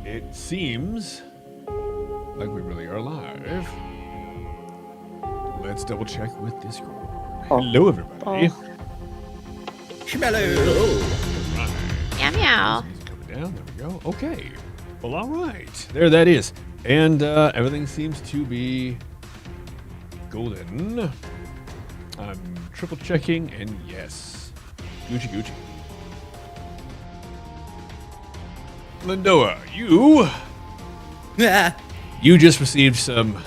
It seems like we really are live. Let's double check with Discord. Hello, everybody. Hello. Meow meow. Easy coming down. There we go. Okay. Well, all right. There that is. And everything seems to be golden. I'm triple checking, and yes. Gucci Gucci. Lindoa, you just received some oil.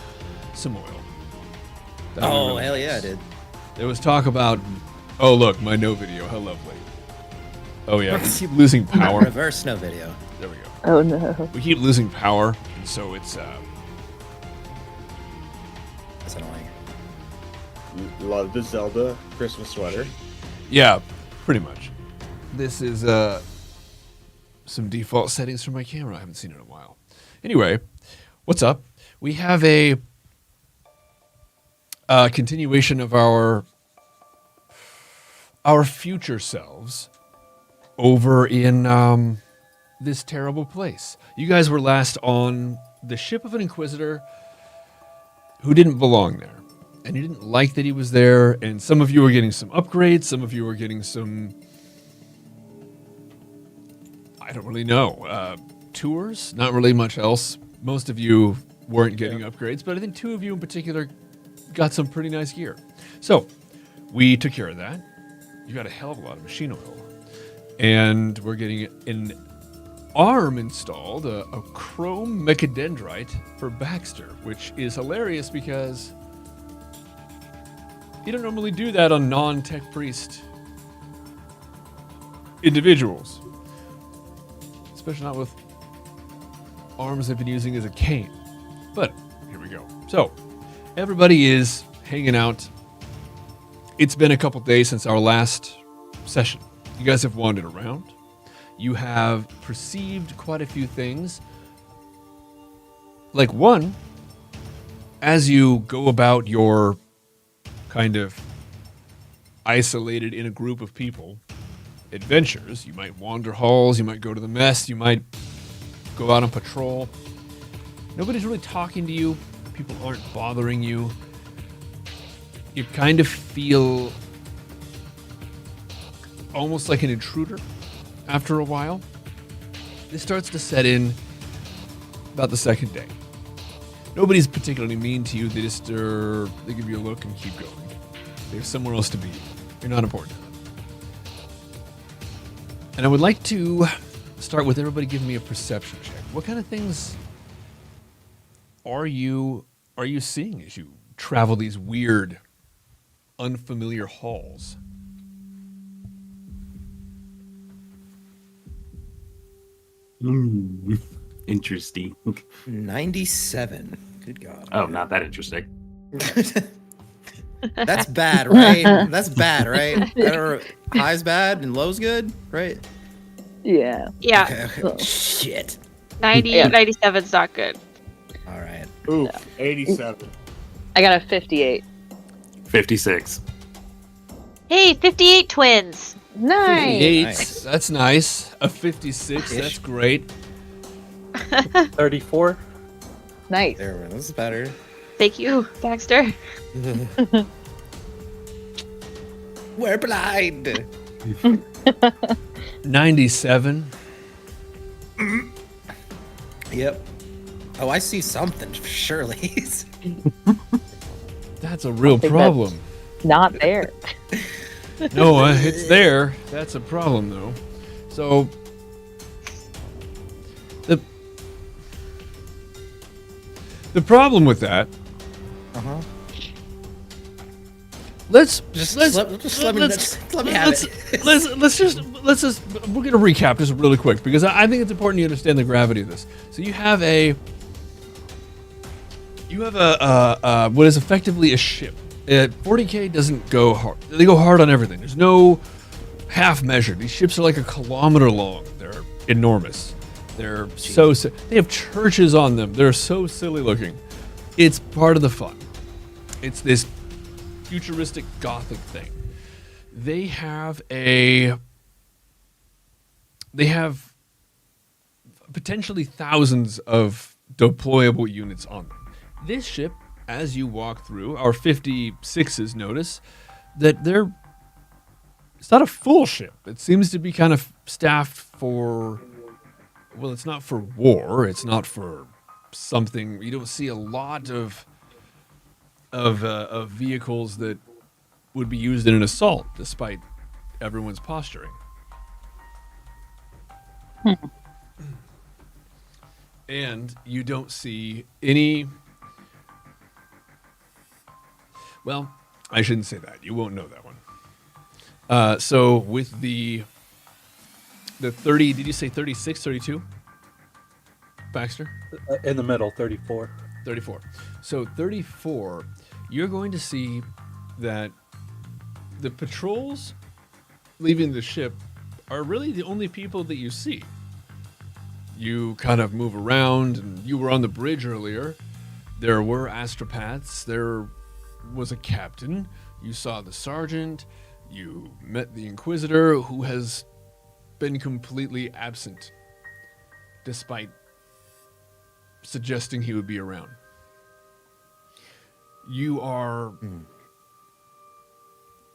That would be Oh, really hell nice. yeah, I did. There was talk about, oh look, my no video, how lovely. Oh yeah, we keep losing power. Reverse snow video. There we go. Oh no. We keep losing power, and so it's That's annoying. Love the Zelda Christmas sweater. yeah, pretty much. This is some default settings for my camera. I haven't seen it in a while. Anyway, what's up? We have a continuation of our future selves over in this terrible place. You guys were last on the ship of an Inquisitor who didn't belong there. And you didn't like that he was there, and some of you were getting some upgrades, some of you were getting some, I don't really know, tours, not really much else. Most of you weren't getting upgrades, but I think two of you in particular got some pretty nice gear. So we took care of that. You got a hell of a lot of machine oil. And we're getting an arm installed, a chrome mechadendrite for Baxter, which is hilarious because you don't normally do that on non-tech priest individuals. Especially not with arms they've been using as a cane. But here we go. So everybody is hanging out. It's been a couple days since our last session. You guys have wandered around. You have perceived quite a few things. Like one, as you go about your kind of isolated in a group of people adventures, you might wander halls, you might go to the mess, you might go out on patrol. Nobody's really talking to you. People aren't bothering you. You kind of feel almost like an intruder after a while. This starts to set in about the second day. Nobody's particularly mean to you. They just they give you a look and keep going. They have somewhere else to be. You're not important to them. And I would like to start with everybody giving me a perception check. What kind of things are you seeing as you travel these weird, unfamiliar halls? Interesting. 97. Good God. Oh, not that interesting. That's bad, right? That's bad, right? I don't know. High's bad and low's good, right? Yeah. Yeah. Okay. Shit. 90, Yeah. 97's not good. All right. Ooh, 87. I got a 58. 56. Hey, 58 twins. Nice. 58, Nice. that's nice. A 56, that's Ish. great. 34. Nice. There, this is better. Thank you, Baxter. We're blind. 97. Yep. Oh, I see something, surely. That's a real think problem. Not there. No, it's there. That's a problem, though. So, the problem with that. Uh-huh. Let's Just let's let me have let's, it. let's just we're gonna recap just really quick because I think it's important you understand the gravity of this. So you have a what is effectively a ship. 40K doesn't go hard. They go hard on everything. There's no half measure. These ships are like a kilometer long. They're enormous. They're they have churches on them. They're so silly looking. It's part of the fun. It's this futuristic gothic thing. They have potentially thousands of deployable units on them. This ship, as you walk through, our 56s notice that it's not a full ship. It seems to be kind of staffed for, well, it's not for war. It's not for something. You don't see a lot of vehicles that would be used in an assault, despite everyone's posturing. And you don't see any. Well, I shouldn't say that. You won't know that one. So with the 30, did you say 36, 32? Baxter? In the middle, 34. 34. So 34, you're going to see that the patrols leaving the ship are really the only people that you see. You kind of move around, and you were on the bridge earlier. There were astropaths. There was a captain. You saw the sergeant. You met the Inquisitor, who has been completely absent, despite suggesting he would be around. You are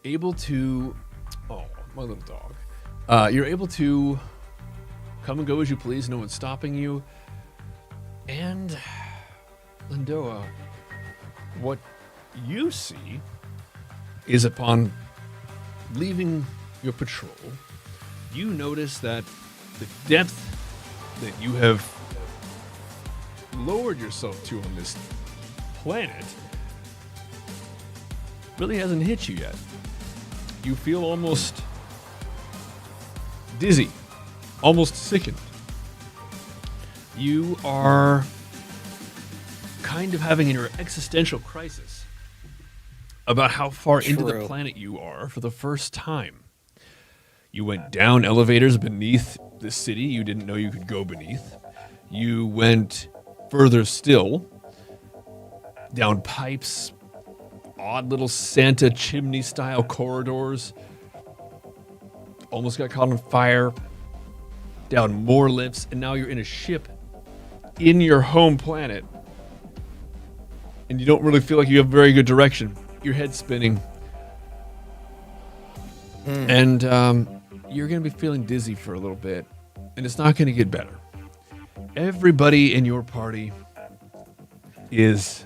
able to... Oh, my little dog. You're able to come and go as you please. No one's stopping you. And, Lindoa, what you see is upon leaving your patrol, you notice that the depth that you have lowered yourself to on this planet really hasn't hit you yet. You feel almost dizzy, almost sickened. You are kind of having an existential crisis about how far into the planet you are for the first time. You went down elevators beneath the city you didn't know you could go beneath. You went further still, down pipes, odd little Santa chimney-style corridors, almost got caught on fire, down more lifts, and now you're in a ship in your home planet, and you don't really feel like you have very good direction. Your head's spinning, and you're going to be feeling dizzy for a little bit, and it's not going to get better. Everybody in your party is,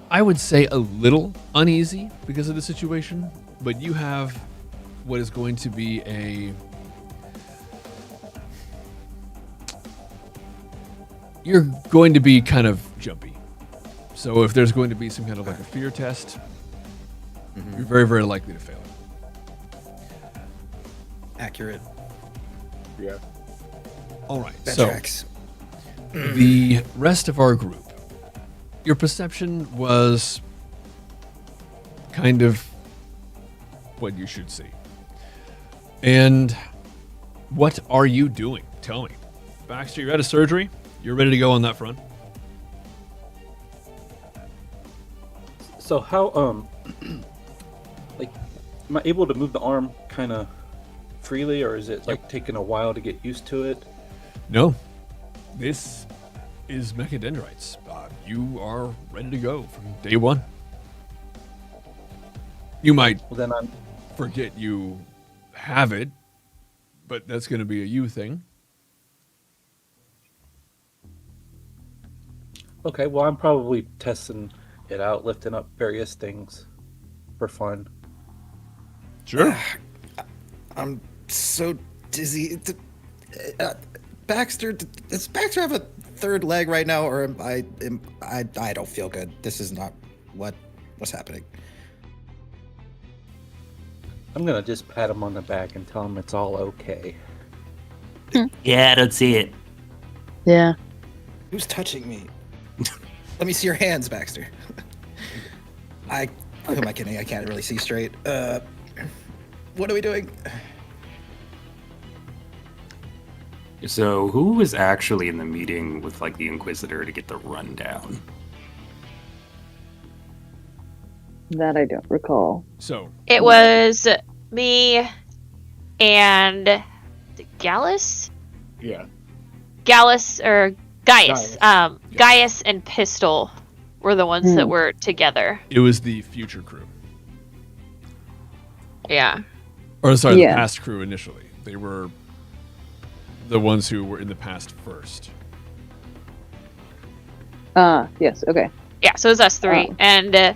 I would say, a little uneasy because of the situation, but you have what is going to be you're going to be kind of jumpy. So if there's going to be some kind of like a fear test, you're very, very likely to fail it. Accurate. Yeah. All right, That so tracks. the rest of our group, your perception was kind of what you should see. And what are you doing? Tell me. Baxter, you're out of surgery. You're ready to go on that front. So how, like, am I able to move the arm kind of freely, or is it like taking a while to get used to it? No. This is mechadendrites. You are ready to go from day one. You might Well, then I'm forget you have it, but that's going to be a you thing. okay. Well, I'm probably testing it out, lifting up various things for fun. Sure. I'm so dizzy. Baxter, does Baxter have a third leg right now, or I don't feel good. This is not what's happening. I'm gonna just pat him on the back and tell him it's all okay. Yeah, I don't see it. Yeah. Who's touching me? Let me see your hands, Baxter. Who am I kidding? I can't really see straight. What are we doing? So, who was actually in the meeting with like the Inquisitor to get the rundown? That I don't recall. So, It was me and Gallus. Yeah. Gallus or Gaius. Gaius. Gaius and Pistol were the ones that were together. It was the future crew. Yeah. Or sorry, the Yeah. past crew initially. They were the ones who were in the past first. Yes, okay. Yeah, so it was us three. Oh. And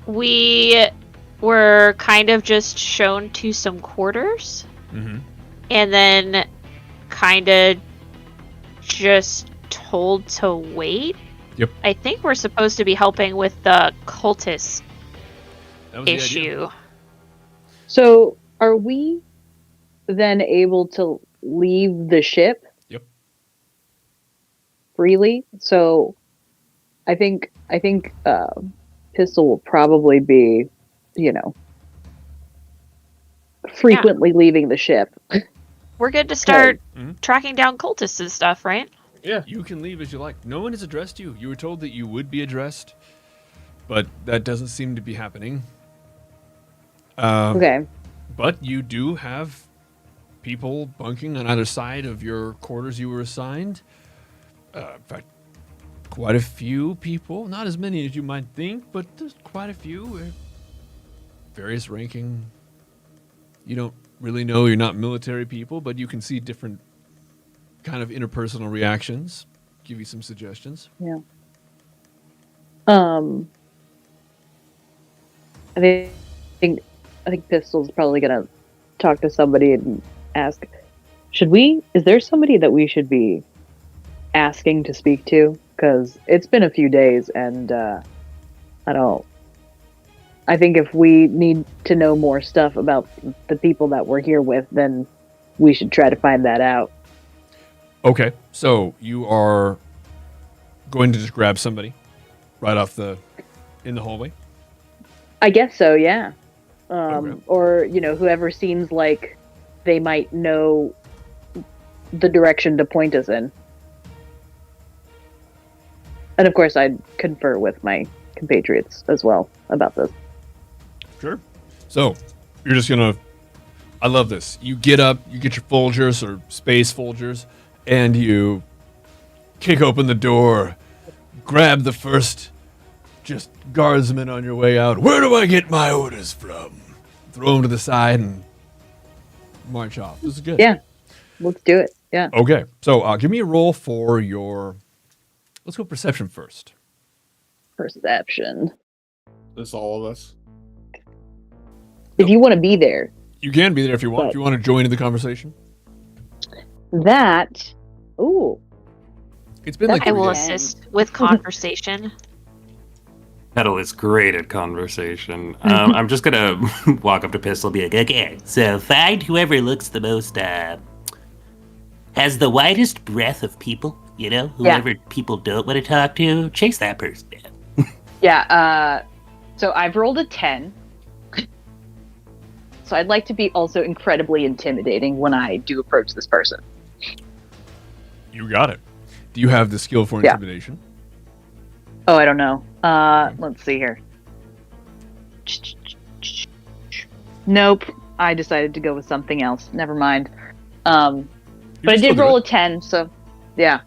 we were kind of just shown to some quarters. Mm-hmm. And then kind of just told to wait. Yep. I think we're supposed to be helping with the cultist That was the idea. issue. So, are we then able to leave the ship? Yep. Freely? So, I think Pistol will probably be, frequently leaving the ship. We're good to start Mhm. tracking down cultists and stuff, right? Yeah. You can leave as you like. No one has addressed you. You were told that you would be addressed, but that doesn't seem to be happening. Okay. But you do have people bunking on either side of your quarters you were assigned. In fact, quite a few people. Not as many as you might think, but there's quite a few. Various ranking. You don't really know. You're not military people, but you can see different kind of interpersonal reactions. Give you some suggestions. Yeah. I think Pistol's probably gonna talk to somebody and ask, is there somebody that we should be asking to speak to? Because it's been a few days and I think if we need to know more stuff about the people that we're here with, then we should try to find that out. Okay, so you are going to just grab somebody right off in the hallway. I guess so, yeah. Okay. Or, whoever seems like they might know the direction to point us in. And of course, I'd confer with my compatriots as well about this. Sure. So you're just gonna. I love this. You get up, you get your Folgers or space Folgers, and you kick open the door, grab the first just guardsman on your way out. Where do I get my orders from? Throw them to the side and march off. This is good. Yeah, let's do it. Yeah. Okay. So give me a roll for your. Let's go perception first. Perception. This all of us. If you want to be there, You can be there if you want. But- If you want to join in the conversation, that. Ooh. it's been like I will 3 days. assist with conversation. Petal is great at conversation. I'm just gonna walk up to Pistol and be like, okay, so find whoever looks the most, has the widest breadth of people, whoever people don't want to talk to, chase that person down. Yeah. So I've rolled a 10. So I'd like to be also incredibly intimidating when I do approach this person. You got it. Do you have the skill for Yeah. intimidation? Oh, I don't know. Let's see here. Nope. I decided to go with something else. Never mind. But I did roll a 10, so yeah.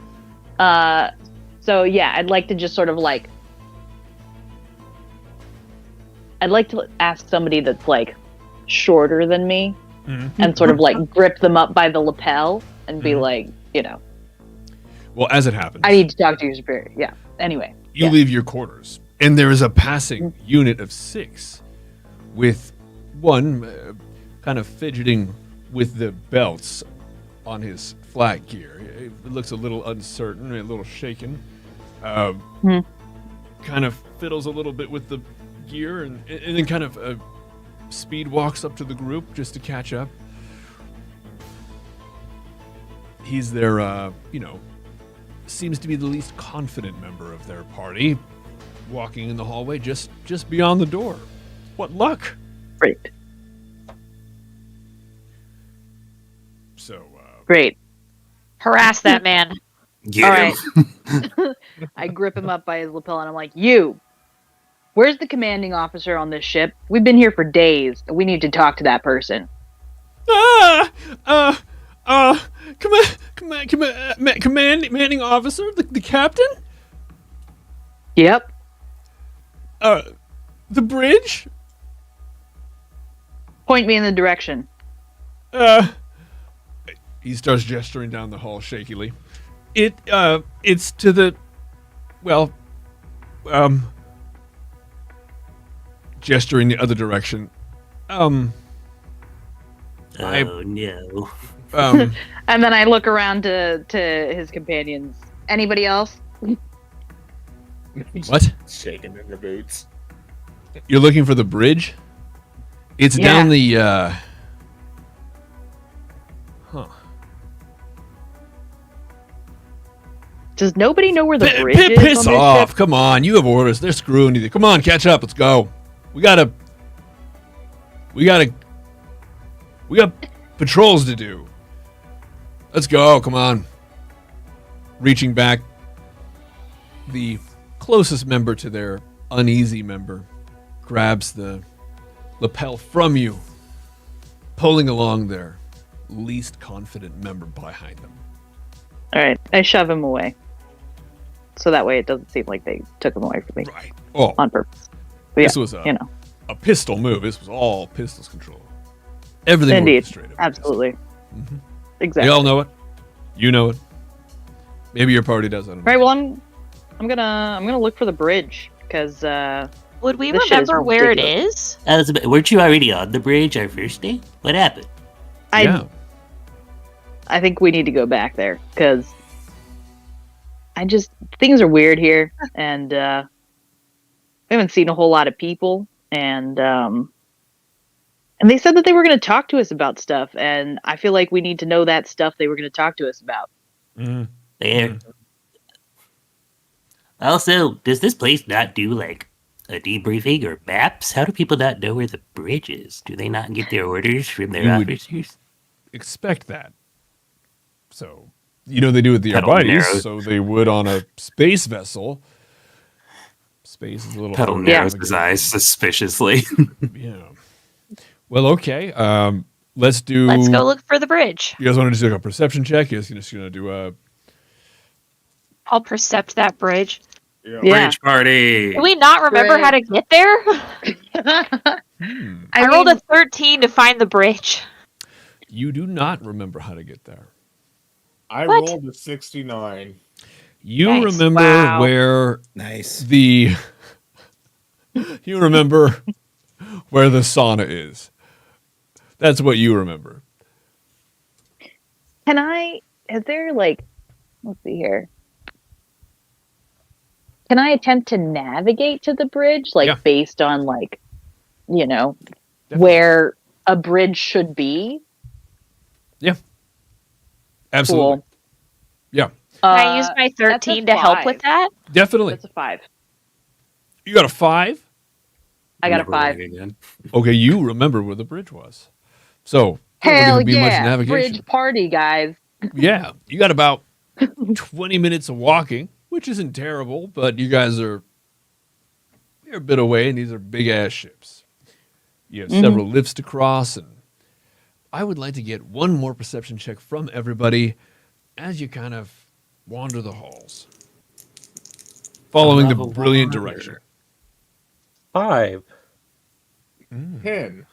So yeah, I'd like to just sort of like I'd like to ask somebody that's like shorter than me and sort of like grip them up by the lapel and be like, Well, as it happens, I need to talk to your superior. Yeah. Anyway. you yeah. leave your quarters, and there is a passing unit of 6 with one kind of fidgeting with the belts on his flat gear. It looks a little uncertain, a little shaken. Kind of fiddles a little bit with the gear, and then kind of speed walks up to the group just to catch up. He's their, seems to be the least confident member of their party, walking in the hallway just beyond the door. What luck! Great. So, Great. Harass that man. Get All him. right. I grip him up by his lapel and I'm like, where's the commanding officer on this ship? We've been here for days. We need to talk to that person. Commanding officer, the captain? Yep. The bridge? Point me in the direction. He starts gesturing down the hall shakily. It's to the, gesturing the other direction. Oh I- no. And then I look around to his companions. Anybody else? What? Shaking in the boots. You're looking for the bridge? It's Yeah. down the, Does nobody know where the bridge is? Piss on this off. ship? Come on. You have orders. They're screwing you. Come on, catch up. Let's go. We got patrols to do. Let's go. Come on. Reaching back, the closest member to their uneasy member grabs the lapel from you, pulling along their least confident member behind them. All right, I shove him away, so that way it doesn't seem like they took him away from me Right. Oh, on purpose. But yeah, this was you know, a pistol move. This was all pistols control. Everything indeed, orchestrated. absolutely, Mhm. exactly. They all know it. You know it. Maybe your party does. I don't know. Right. Well, I'm gonna look for the bridge because Would we This shit is remember where it ridiculous. is? Weren't you already on the bridge our first day? What happened? Yeah. I think we need to go back there because things are weird here, and we haven't seen a whole lot of people, and they said that they were going to talk to us about stuff, and I feel like we need to know that stuff they were going to talk to us about. Mhm. There. Also, does this place not do like a debriefing or maps? How do people not know where the bridge is? Do they not get their orders from their You would- officers? Expect that. So, they do with the Pedal Arbites, narrows. so they would on a space vessel. Space is a little Pedal harder to narrows his navigate. eyes suspiciously. Yeah. Well, okay. Let's do. Let's go look for the bridge. You guys want to do like a perception check? You guys just gonna do a. I'll percept that bridge. Yeah. Yeah. Bridge party. Do we not remember how to get there? Hmm. I rolled a 13 to find the bridge. You do not remember how to get there. I What? rolled a 69. You Nice. remember Wow. where Nice. the. You remember where the sauna is. That's what you remember. Is there like, let's see here. Can I attempt to navigate to the bridge, like Yeah. based on like, Definitely. where a bridge should be? Absolutely. Cool. Yeah. Can I use my 13 to help with that? Definitely. That's a 5. You got a 5? I got a Never 5. mind again. Okay, you remember where the bridge was. So, there Hell wouldn't be much yeah! navigation. Bridge party, guys. Yeah, you got about 20 minutes of walking, which isn't terrible, but you're a bit away, and these are big ass ships. You have several lifts to cross, and I would like to get one more perception check from everybody as you kind of wander the halls, following the Level brilliant wander. direction. 5. 10.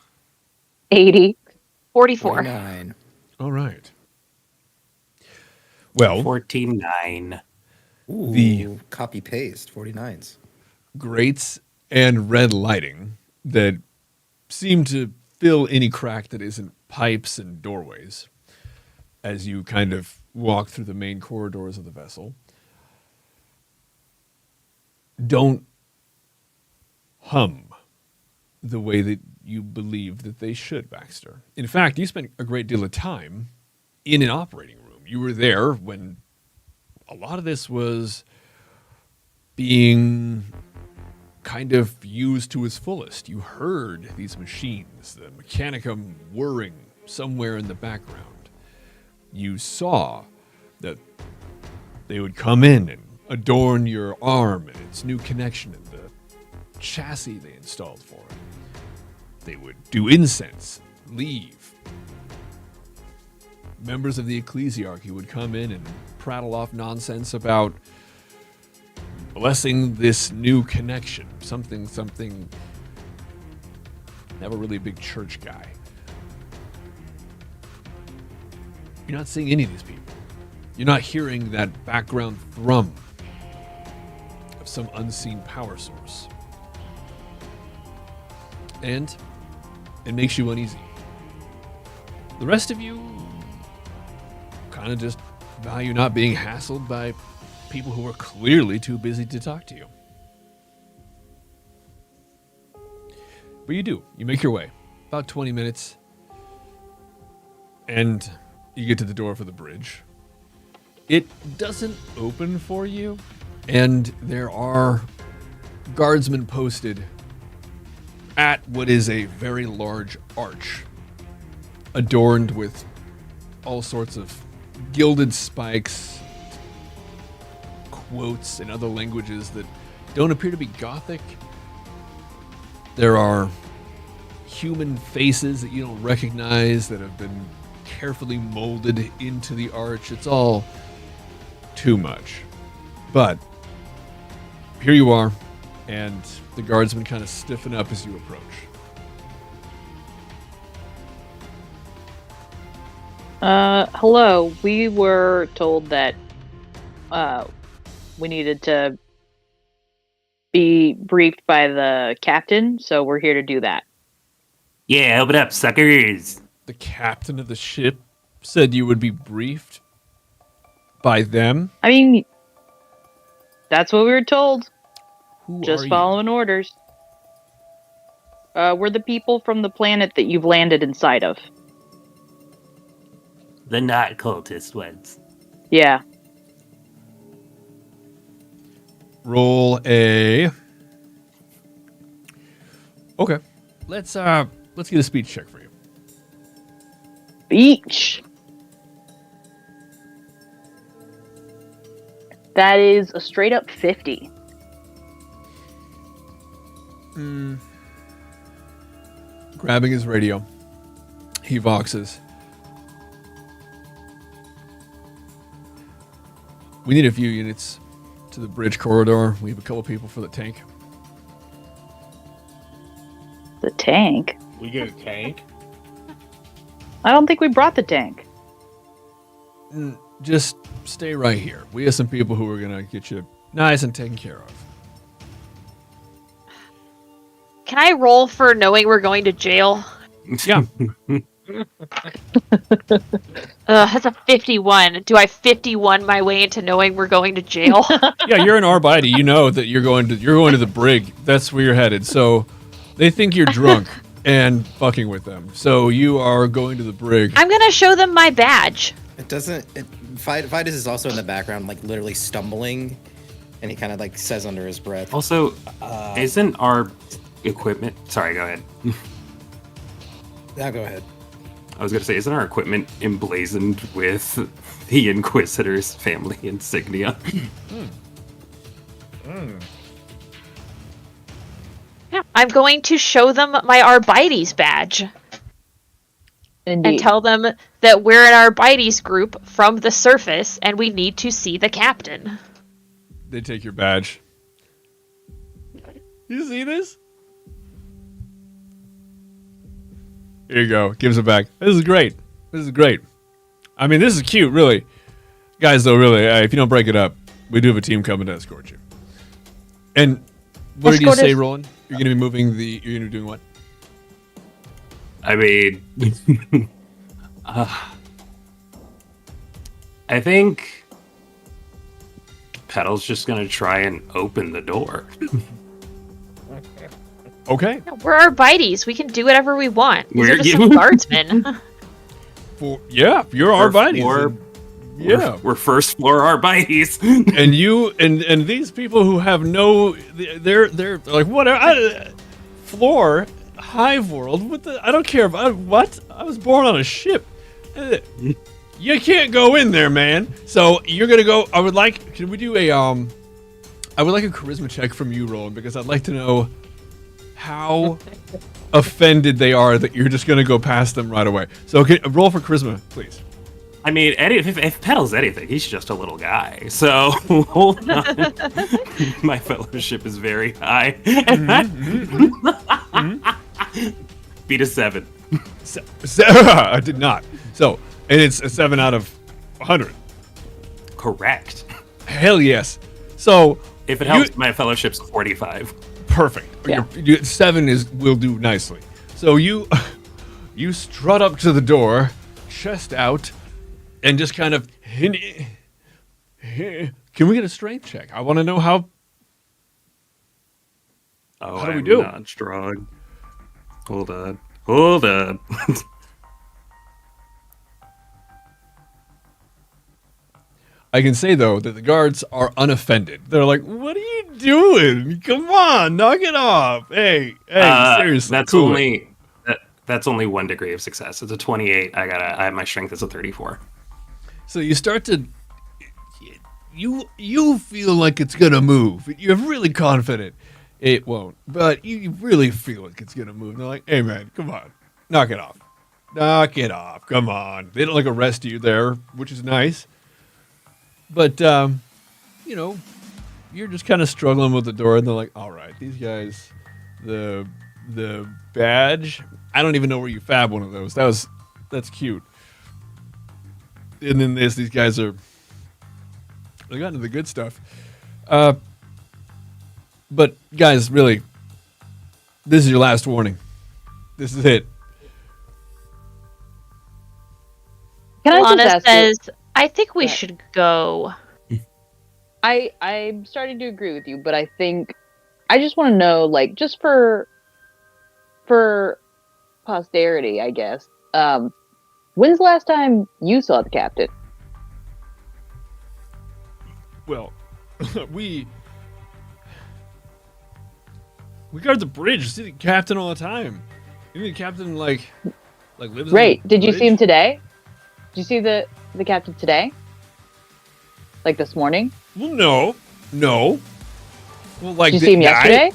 80. 44. 49. All right. Well, 14-9. Ooh, The- copy paste 49s. grates and red lighting that seem to fill any crack that isn't pipes and doorways as you kind of walk through the main corridors of the vessel. Don't hum the way that you believe that they should, Baxter. In fact, you spent a great deal of time in an operating room. You were there when a lot of this was being kind of used to its fullest. You heard these machines, the mechanicum whirring somewhere in the background. You saw that they would come in and adorn your arm and its new connection and the chassis they installed for it. They would do incense, leave. members of the ecclesiarchy would come in and prattle off nonsense about blessing this new connection. Something. Never really a big church guy. You're not seeing any of these people. You're not hearing that background thrum of some unseen power source. And it makes you uneasy. The rest of you kind of just value not being hassled by people who are clearly too busy to talk to you. But you do. You make your way. About 20 minutes. And you get to the door for the bridge. It doesn't open for you. And there are guardsmen posted at what is a very large arch, adorned with all sorts of gilded spikes, quotes in other languages that don't appear to be Gothic. There are human faces that you don't recognize that have been carefully molded into the arch. It's all too much. But here you are, and the guardsmen kind of stiffen up as you approach. Hello. We were told that we needed to be briefed by the captain, so we're here to do that. Yeah, open up, suckers. The captain of the ship said you would be briefed by them. I mean, that's what we were told. Who Just are following orders. We're the people from the planet that you've landed inside of. The not cultist ones. Yeah. Roll a. Okay, let's get a speech check for you. Beach. That is a straight up 50. Grabbing his radio, he voxes. We need a few units to the bridge corridor. We have a couple people for the tank. The tank? We get a tank. I don't think we brought the tank. Just stay right here. We have some people who are going to get you nice and taken care of. Can I roll for knowing we're going to jail? Yeah. That's a 51. Do I 51 my way into knowing we're going to jail? Yeah, you're an Arbiter. You know that you're going to the brig. That's where you're headed. So they think you're drunk and fucking with them. So you are going to the brig. I'm gonna show them my badge. It doesn't. Fidus is also in the background, like literally stumbling, and he kind of like says under his breath. Also, isn't our equipment... Sorry, go ahead. Now go ahead. I was going to say, isn't our equipment emblazoned with the Inquisitor's family insignia? Yeah, I'm going to show them my Arbites badge Indeed. and tell them that we're an Arbites group from the surface and we need to see the captain. They take your badge. You see this? Here you go. Gives it back. This is great. This is great. I mean, this is cute, really. Guys, though, really, if you don't break it up, we do have a team coming to escort you. And what did you say, Roland? You're going to be moving the... You're going to be doing what? I mean... I think... Petal's just going to try and open the door. Okay. No, we're Arbites. We can do whatever we want. These We're are just some guardsmen. You're our buddies. We're first floor Arbites. And you and these people who have no, they're like whatever. Floor, hive world. What the? I don't care about what. I was born on a ship. You can't go in there, man. So you're gonna go. I would like. Can we do a I would like a charisma check from you, Roland, because I'd like to know how offended they are that you're just gonna go past them right away. So roll for charisma, please. I mean, if Petal's anything, he's just a little guy. So hold on. My fellowship is very high. Beat a 7. I did not. So, and it's a 7 out of 100. Correct. Hell yes. So, If it helps, my fellowship's 45. perfect. Yeah. 7 will do nicely. So you strut up to the door, chest out, and just kind of. Can we get a strength check? I want to know how. Oh, How do we I'm do? not strong. Hold on. I can say though that the guards are unoffended. They're like, "What are you doing? Come on, knock it off! Hey, seriously." That's cool it." only that's only 1 degree of success. It's a 28. I have my strength as a 34. So you start to. You feel like it's gonna move. You're really confident it won't, but you really feel like it's gonna move. They're like, "Hey man, come on, knock it off, come on." They don't like arrest you there, which is nice. But you're just kind of struggling with the door, and they're like, "All right, these guys, the badge. I don't even know where you fab one of those. That's cute." And then these guys they got into the good stuff. But guys, really, this is your last warning. This is it. Can I just Lana ask you? says, I think we Yeah. should go. I'm starting to agree with you, but I think I just want to know, like, just for posterity, I guess. When's the last time you saw the captain? Well, we guard the bridge. See the captain all the time. You think the captain like lives? Right. On the Did you see him bridge? today? Did you see the captain today? Like this morning? Well, no. Well, like Did you see him yesterday?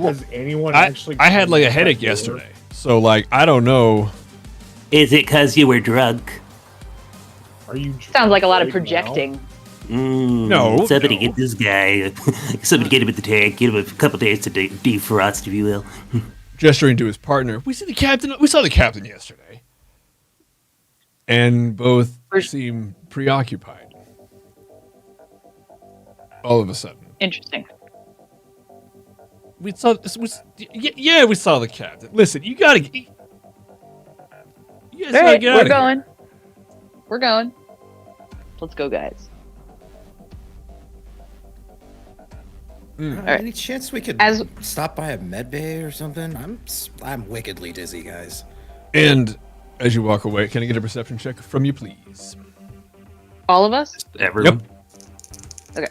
Has anyone I actually? had like a closed headache that door? yesterday, so like I don't know. Is it because you were drunk? Are you? Sounds like a lot of drunk right now? projecting. No, Somebody no. get this guy. Somebody get him in the tank. Get him a couple days to defrost, if you will. Gesturing to his partner, we saw the captain yesterday, and both seem preoccupied. All of a sudden, Interesting. we saw this. Yeah, we saw the captain. Listen, you gotta. You guys All gotta right, get we're out of here. going. We're going. Let's go, guys. right. Any chance we could As- stop by a med bay or something? I'm wickedly dizzy, guys. And as you walk away, can I get a perception check from you, please? All of us? Everyone. Okay.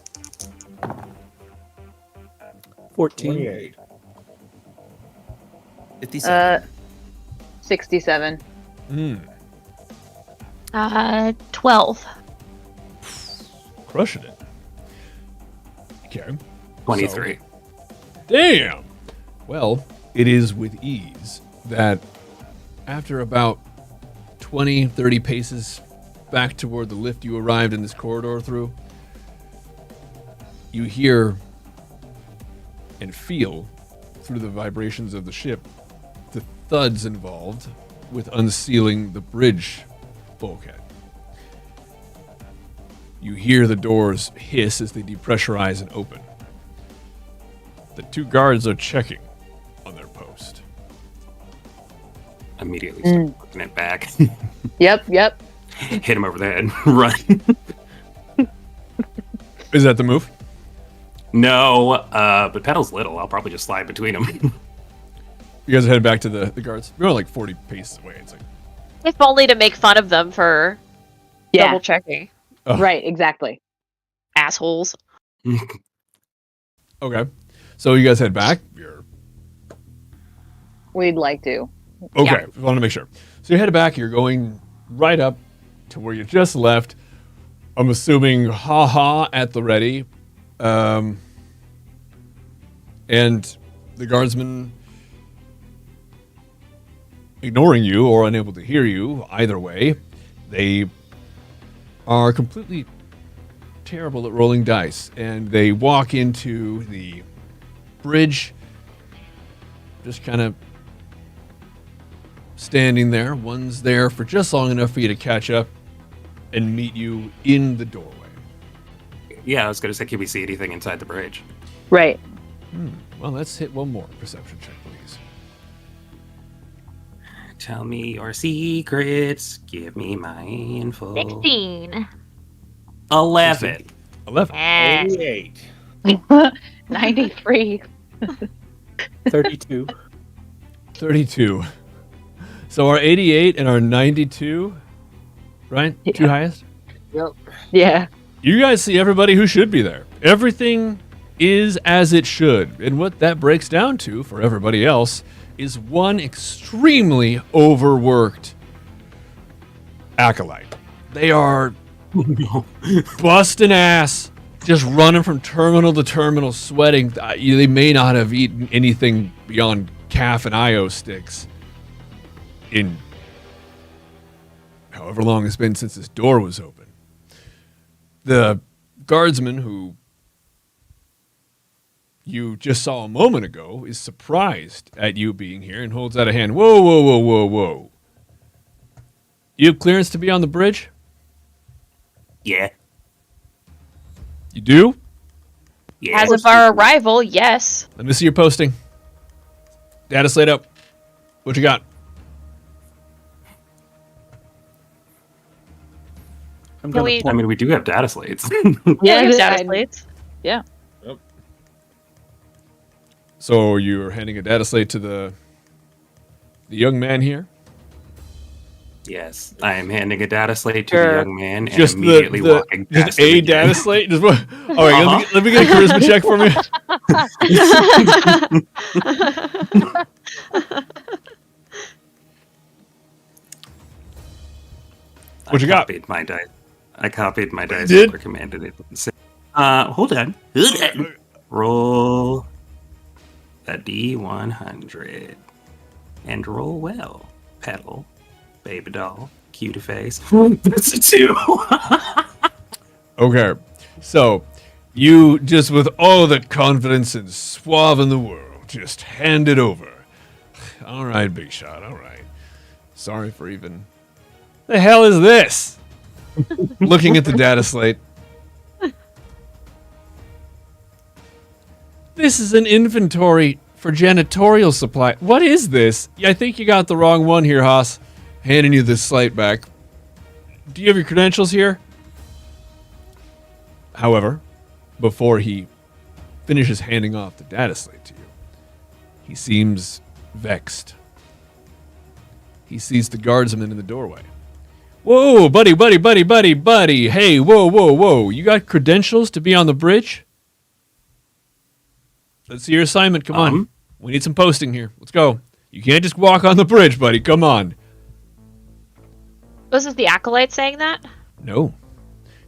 14. 28. 57. 67. 12. Crushing it. Okay. 23. Damn. Well, it is with ease that after about 20, 30 paces back toward the lift you arrived in this corridor through, you hear and feel through the vibrations of the ship the thuds involved with unsealing the bridge bulkhead. You hear the doors hiss as they depressurize and open. The two guards are checking on their post. Immediately start looking it back. Yep. Hit him over the head. Run. Is that the move? No, but Petal's little. I'll probably just slide between them. You guys are headed back to the guards. You're only like 40 paces away. It's like, If only to make fun of them for Yeah. double checking. Oh. Right, exactly. Assholes. okay. So you guys head back. You're We'd like to. okay. Want to make sure. So you head back. You're going right up to where you just left. I'm assuming ha at the ready. And the guardsmen ignoring you or unable to hear you. Either way, they are completely terrible at rolling dice, and they walk into the bridge, just kind of standing there. One's there for just long enough for you to catch up and meet you in the doorway. Yeah, I was gonna say, can we see anything inside the bridge? Right. Well, let's hit one more perception check, please. Tell me your secrets. Give me my info. 16. 11. 11. Eh. 88. 93. 32. 32. So our 88 and our 92, right? Yeah. Two highest? Yeah. You guys see everybody who should be there. Everything is as it should. And what that breaks down to for everybody else is one extremely overworked acolyte. They are busting ass, just running from terminal to terminal, sweating. They may not have eaten anything beyond calf and IO sticks in however long it's been since this door was open. The guardsman who you just saw a moment ago is surprised at you being here and holds out a hand. Whoa, whoa, whoa, whoa, whoa. You have clearance to be on the bridge? Yeah. You do? Yeah. As of our arrival, yes. Let me see your posting. Data slate up. What you got? I'm Can gonna we- I mean, we do have data slates. Yeah, Yeah, data I- slates. Yeah. So you're handing a data slate to the young man here? Yes, I am handing a data slate to Sure. the young man and Just immediately walking just past him a again. data slate? Just what? All right, let me get a charisma check for me. What you got? I copied my dice. did? Were commanded it. Hold on. Roll a D100 and roll well. Petal, baby doll, cute face. That's a 2. Okay, so you just with all the confidence and suave in the world, just hand it over. All right, big shot. All right. Sorry for even. The hell is this? Looking at the data slate. This is an inventory for janitorial supply. What is this? Yeah, I think you got the wrong one here, Haas. Handing you this slate back. Do you have your credentials here? However, before he finishes handing off the data slate to you, he seems vexed. He sees the guardsman in the doorway. Whoa, buddy, buddy, buddy, buddy, buddy. Hey, whoa, whoa, whoa. You got credentials to be on the bridge? Let's see your assignment. Come on. We need some posting here. Let's go. You can't just walk on the bridge, buddy. Come on. Was this the acolyte saying that? No.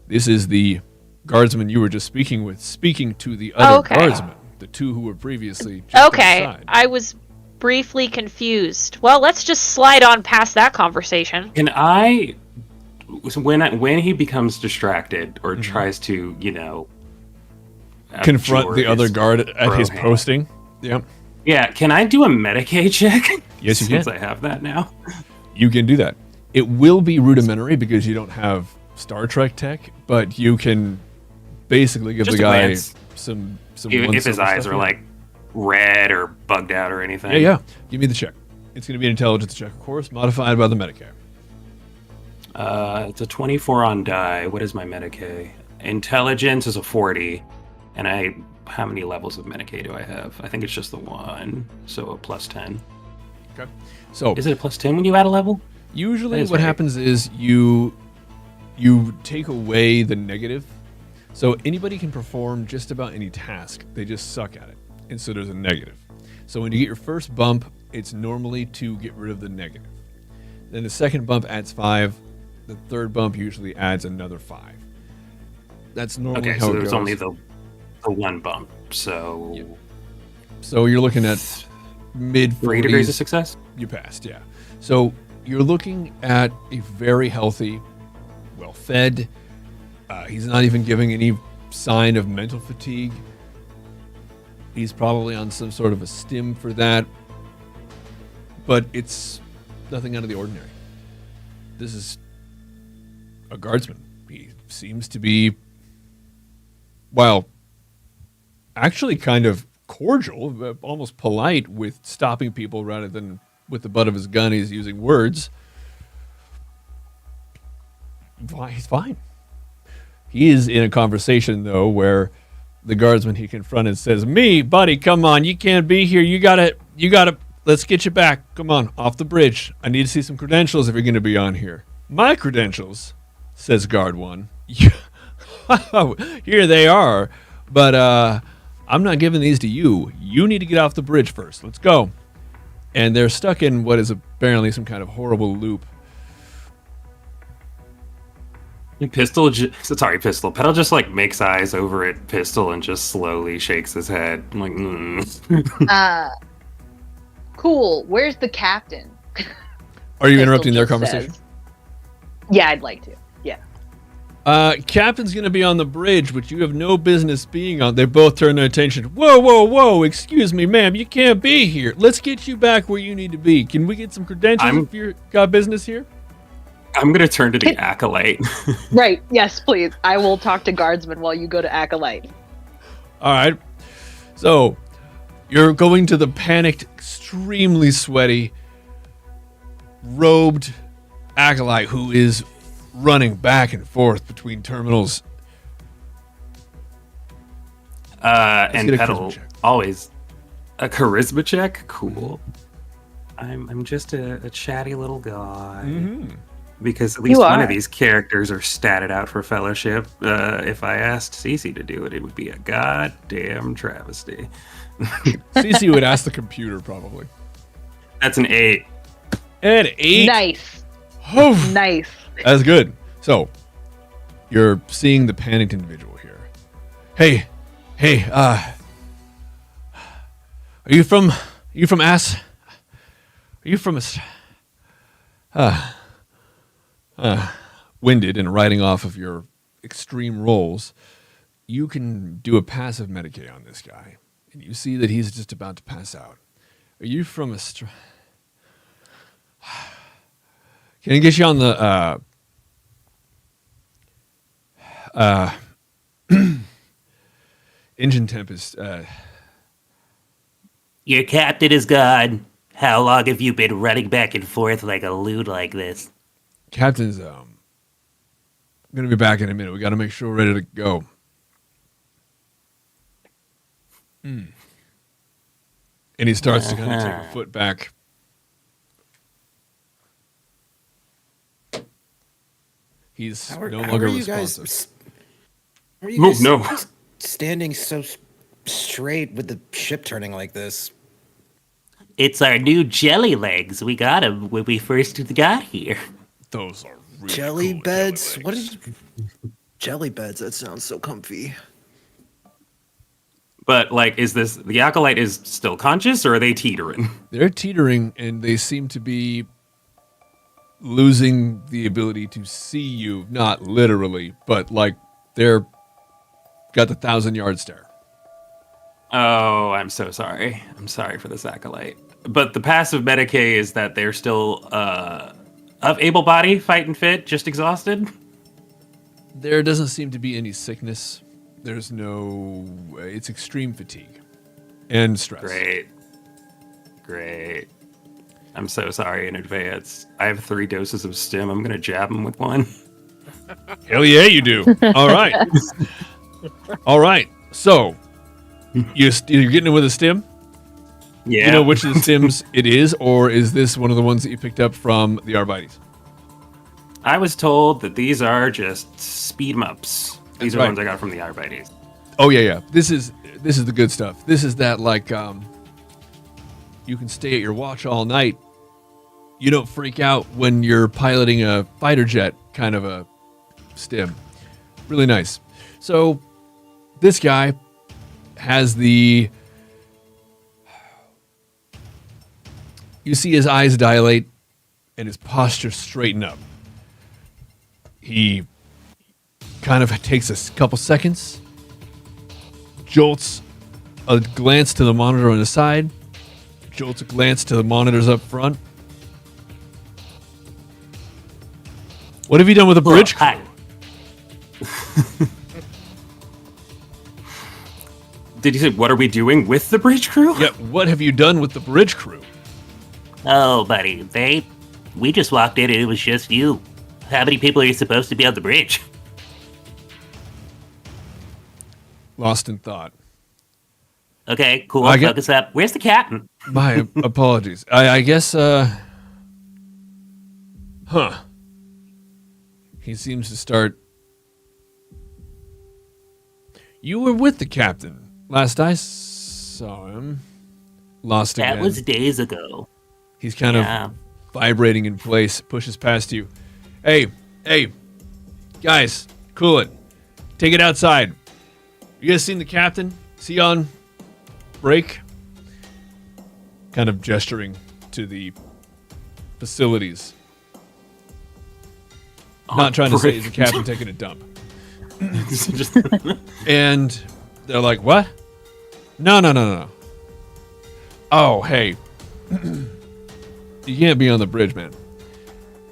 This is the guardsman you were just speaking with, speaking to the other Okay. guardsmen, the two who were previously just Okay, outside. I was briefly confused. Well, let's just slide on past that conversation. Can I, when he becomes distracted or tries to, Confront abjure the other his guard at his bro hand. posting. Yep. Yeah, can I do a Medicaid check? Yes, you Since can. I have that now. You can do that. It will be rudimentary because you don't have Star Trek tech, but you can basically give Just the a guy glance. some If his silver eyes stuff, are yeah. like red or bugged out or anything. Yeah. Give me the check. It's going to be an intelligence check, of course, modified by the Medicaid. It's a 24 on die. What is my Medicaid? Intelligence is a 40. And how many levels of Medicaid do I have? I think it's just the one. So a plus 10. Okay. So Is it a plus 10 when you add a level? usually That is what right. happens is you take away the negative. So anybody can perform just about any task. They just suck at it. And so there's a negative. So when you get your first bump, it's normally to get rid of the negative. Then the second bump adds 5. The third bump usually adds another 5. That's normally Okay, how so it there's goes. only the one bump. So Yeah. So you're looking at mid 3 degrees of 40s. success? You passed, yeah. So you're looking at a very healthy, well-fed. He's not even giving any sign of mental fatigue. He's probably on some sort of a stim for that. But it's nothing out of the ordinary. This is a guardsman. He seems to be, well, actually kind of cordial, almost polite with stopping people rather than with the butt of his gun. He's using words. He's fine. He is in a conversation, though, where the guardsman he confronted says, "Me, buddy, come on, you can't be here. You gotta, let's get you back. Come on, off the bridge. I need to see some credentials if you're going to be on here." "My credentials," says guard one. "Here they are, but I'm not giving these to you. You need to get off the bridge first. Let's go." And they're stuck in what is apparently some kind of horrible loop. Pistol. Petal just like makes eyes over at Pistol and just slowly shakes his head. I'm like, Cool. Where's the captain? Are you Pistol interrupting their just conversation? says. Yeah, I'd like to. Yeah. Captain's going to be on the bridge, which you have no business being on. They both turn their attention. Whoa, whoa, whoa. Excuse me, ma'am. You can't be here. Let's get you back where you need to be. Can we get some credentials if you've got business here? I'm gonna turn to the acolyte. Right. Yes, please. I will talk to guardsman while you go to acolyte. All right. So you're going to the panicked, extremely sweaty, robed acolyte who is running back and forth between terminals. And get a Petal charisma check. always a charisma check. Cool. I'm just a chatty little guy. Mm-hmm. Because at least You one are. of these characters are statted out for fellowship. If I asked Cece to do it, it would be a goddamn travesty. Cece would ask the computer, probably. That's an 8. And 8. Nice. Oh, Nice. that's good. So, you're seeing the panicked individual here. Hey, are you from Ass? Are you from winded and riding off of your extreme rolls? You can do a passive Medicaid on this guy, and you see that he's just about to pass out. Are you from Can I get you on the engine temp is Your captain is gone. How long have you been running back and forth like a loon like this? Captain's gonna be back in a minute. We gotta make sure we're ready to go. And he starts to kind of take a foot back. He's How are, no how longer are you guys? responsive. How are you guys no. standing so straight with the ship turning like this? It's our new jelly legs. We got them when we first got here. Those are really Jelly cool beds? jelly What legs. is jelly beds? That sounds so comfy. But like, is this the acolyte is still conscious, or are they teetering? They're teetering, and they seem to be losing the ability to see you. Not literally, but like they're got the 1,000-yard stare. Oh, I'm so sorry. I'm sorry for this acolyte. But the passive Medicaid is that they're still of able body, fight and fit, just exhausted. There doesn't seem to be any sickness. There's no... It's extreme fatigue and stress. Great. I'm so sorry in advance. I have 3 doses of stim. I'm gonna jab him with one. Hell yeah, you do. All right. All right. So, you're getting it with a stim? Yeah. You know which of the stims it is, or is this one of the ones that you picked up from the Arbites? I was told that these are just speed 'em ups. These That's are right. ones I got from the Arbites. Oh yeah. This is the good stuff. This is that like you can stay at your watch all night. You don't freak out when you're piloting a fighter jet kind of a stim. Really nice. So this guy has the You see his eyes dilate and his posture straighten up. He kind of takes a couple seconds, jolts a glance to the monitor on the side, jolts a glance to the monitors up front. What have you done with the bridge crew? Hi. Did you say, what are we doing with the bridge crew? Yeah, what have you done with the bridge crew? Oh, buddy, we just walked in and it was just you. How many people are you supposed to be on the bridge? Lost in thought. Okay, cool. I get- Focus up. Where's the captain? My apologies. I guess, He seems to start... You were with the captain last I saw him. Lost again. That was days ago. He's kind Yeah. of vibrating in place, pushes past you. Hey, guys, cool it. Take it outside. You guys seen the captain? Is he on break? Kind of gesturing to the facilities. Not trying to say he's the captain taking a dump. Just- And they're like, what? No. Oh, hey. You can't be on the bridge, man.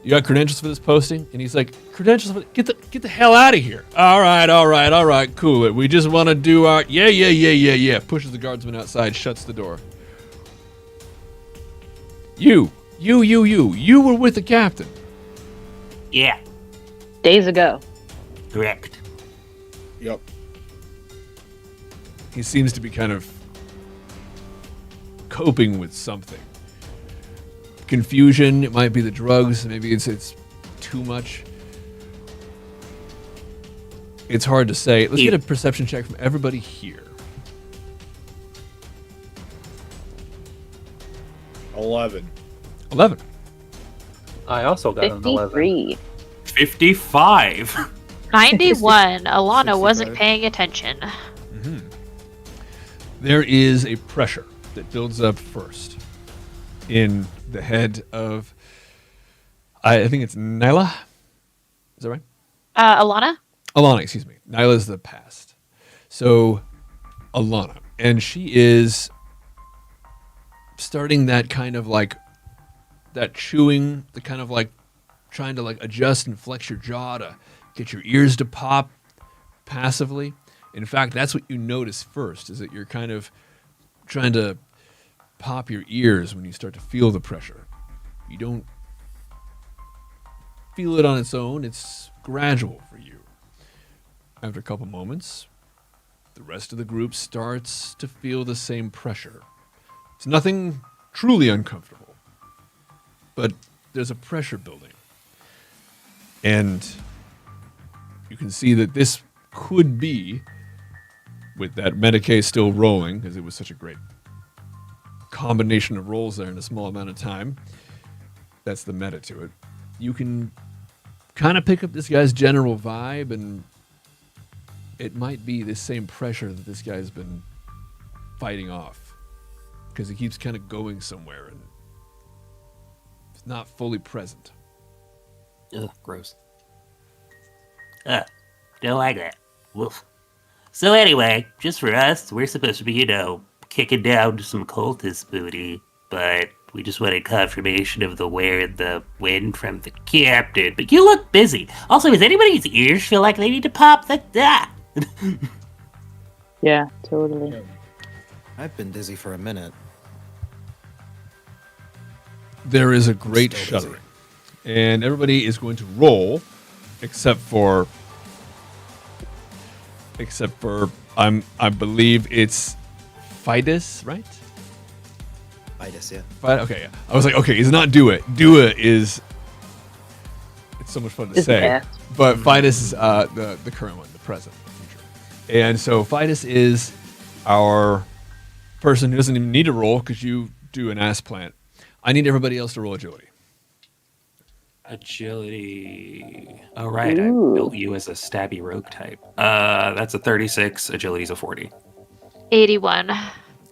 You got credentials for this posting? And he's like, credentials? Get the hell out of here. All right, cool it. We just want to do our... Yeah. Pushes the guardsman outside, shuts the door. You were with the captain. yeah, Days ago. correct. Yep. He seems to be kind of coping with something. Confusion, it might be the drugs, maybe it's too much. It's hard to say. Let's get a perception check from everybody here. 11. 11. I also got an 11. 53. 55. 91. Alana wasn't 65. paying attention. There is a pressure that builds up first in the head of, I think it's Nyla. Is that right? Alana? Alana, excuse me. Nyla's the past. So, Alana. And she is starting that kind of like, that chewing, the kind of like trying to like adjust and flex your jaw to get your ears to pop passively. In fact, that's what you notice first, is that you're kind of trying to pop your ears when you start to feel the pressure. You don't feel it on its own. It's gradual for you. After a couple moments, the rest of the group starts to feel the same pressure. It's nothing truly uncomfortable, but there's a pressure building. And you can see that this could be, with that Medicaid still rolling, because it was such a great combination of rolls there in a small amount of time. That's the meta to it. You can kind of pick up this guy's general vibe, and it might be the same pressure that this guy's been fighting off, because he keeps kind of going somewhere and it's not fully present. Ugh, gross. Don't like that. Woof. So anyway, just for us, we're supposed to be, kicking down some cultist booty, but we just wanted confirmation of the where in the when from the captain. But you look busy. Also, does anybody's ears feel like they need to pop? Yeah, totally. I've been dizzy for a minute. There is a great Still busy. shuddering, and everybody is going to roll, except for I believe it's Fidus, right? Itis, yeah. Okay, yeah. I was like, okay, it's not do it. Do it is. It's so much fun to It's say, best. but Fidus is the current one, the present, the future, and so Fidus is our person who doesn't even need to roll because you do an ass plant. I need everybody else to roll agility. Agility. Oh, right. Ooh. I built you as a stabby rogue type. That's a 36. Agility's a 40. 81.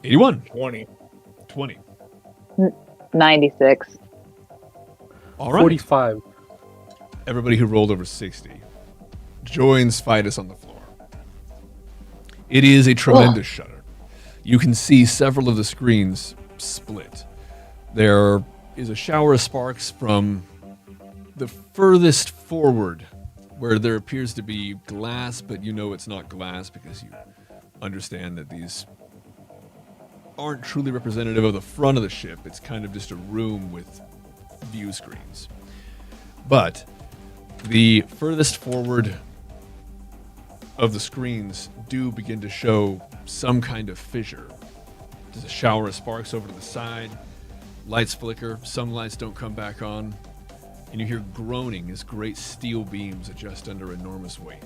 81, 20. 20. 96. All right. 45. Everybody who rolled over 60 joins Fidus on the floor. It is a tremendous shudder. You can see several of the screens split. There is a shower of sparks from the furthest forward where there appears to be glass, but you know it's not glass because you understand that these aren't truly representative of the front of the ship. It's kind of just a room with view screens. But the furthest forward of the screens do begin to show some kind of fissure. There's a shower of sparks over to the side. Lights flicker. Some lights don't come back on. And you hear groaning as great steel beams adjust under enormous weight.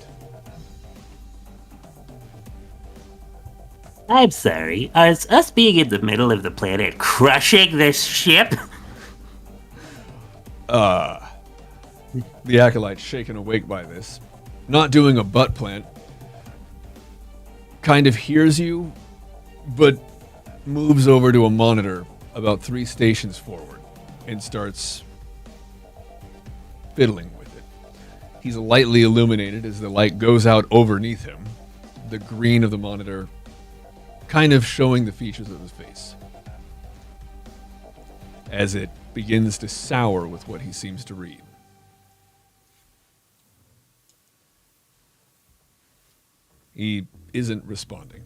I'm sorry. Is us being in the middle of the planet crushing this ship? The acolyte, shaken awake by this, not doing a butt plant, kind of hears you, but moves over to a monitor about 3 stations forward and starts fiddling with it. He's lightly illuminated as the light goes out overneath him, the green of the monitor kind of showing the features of his face as it begins to sour with what he seems to read. He isn't responding.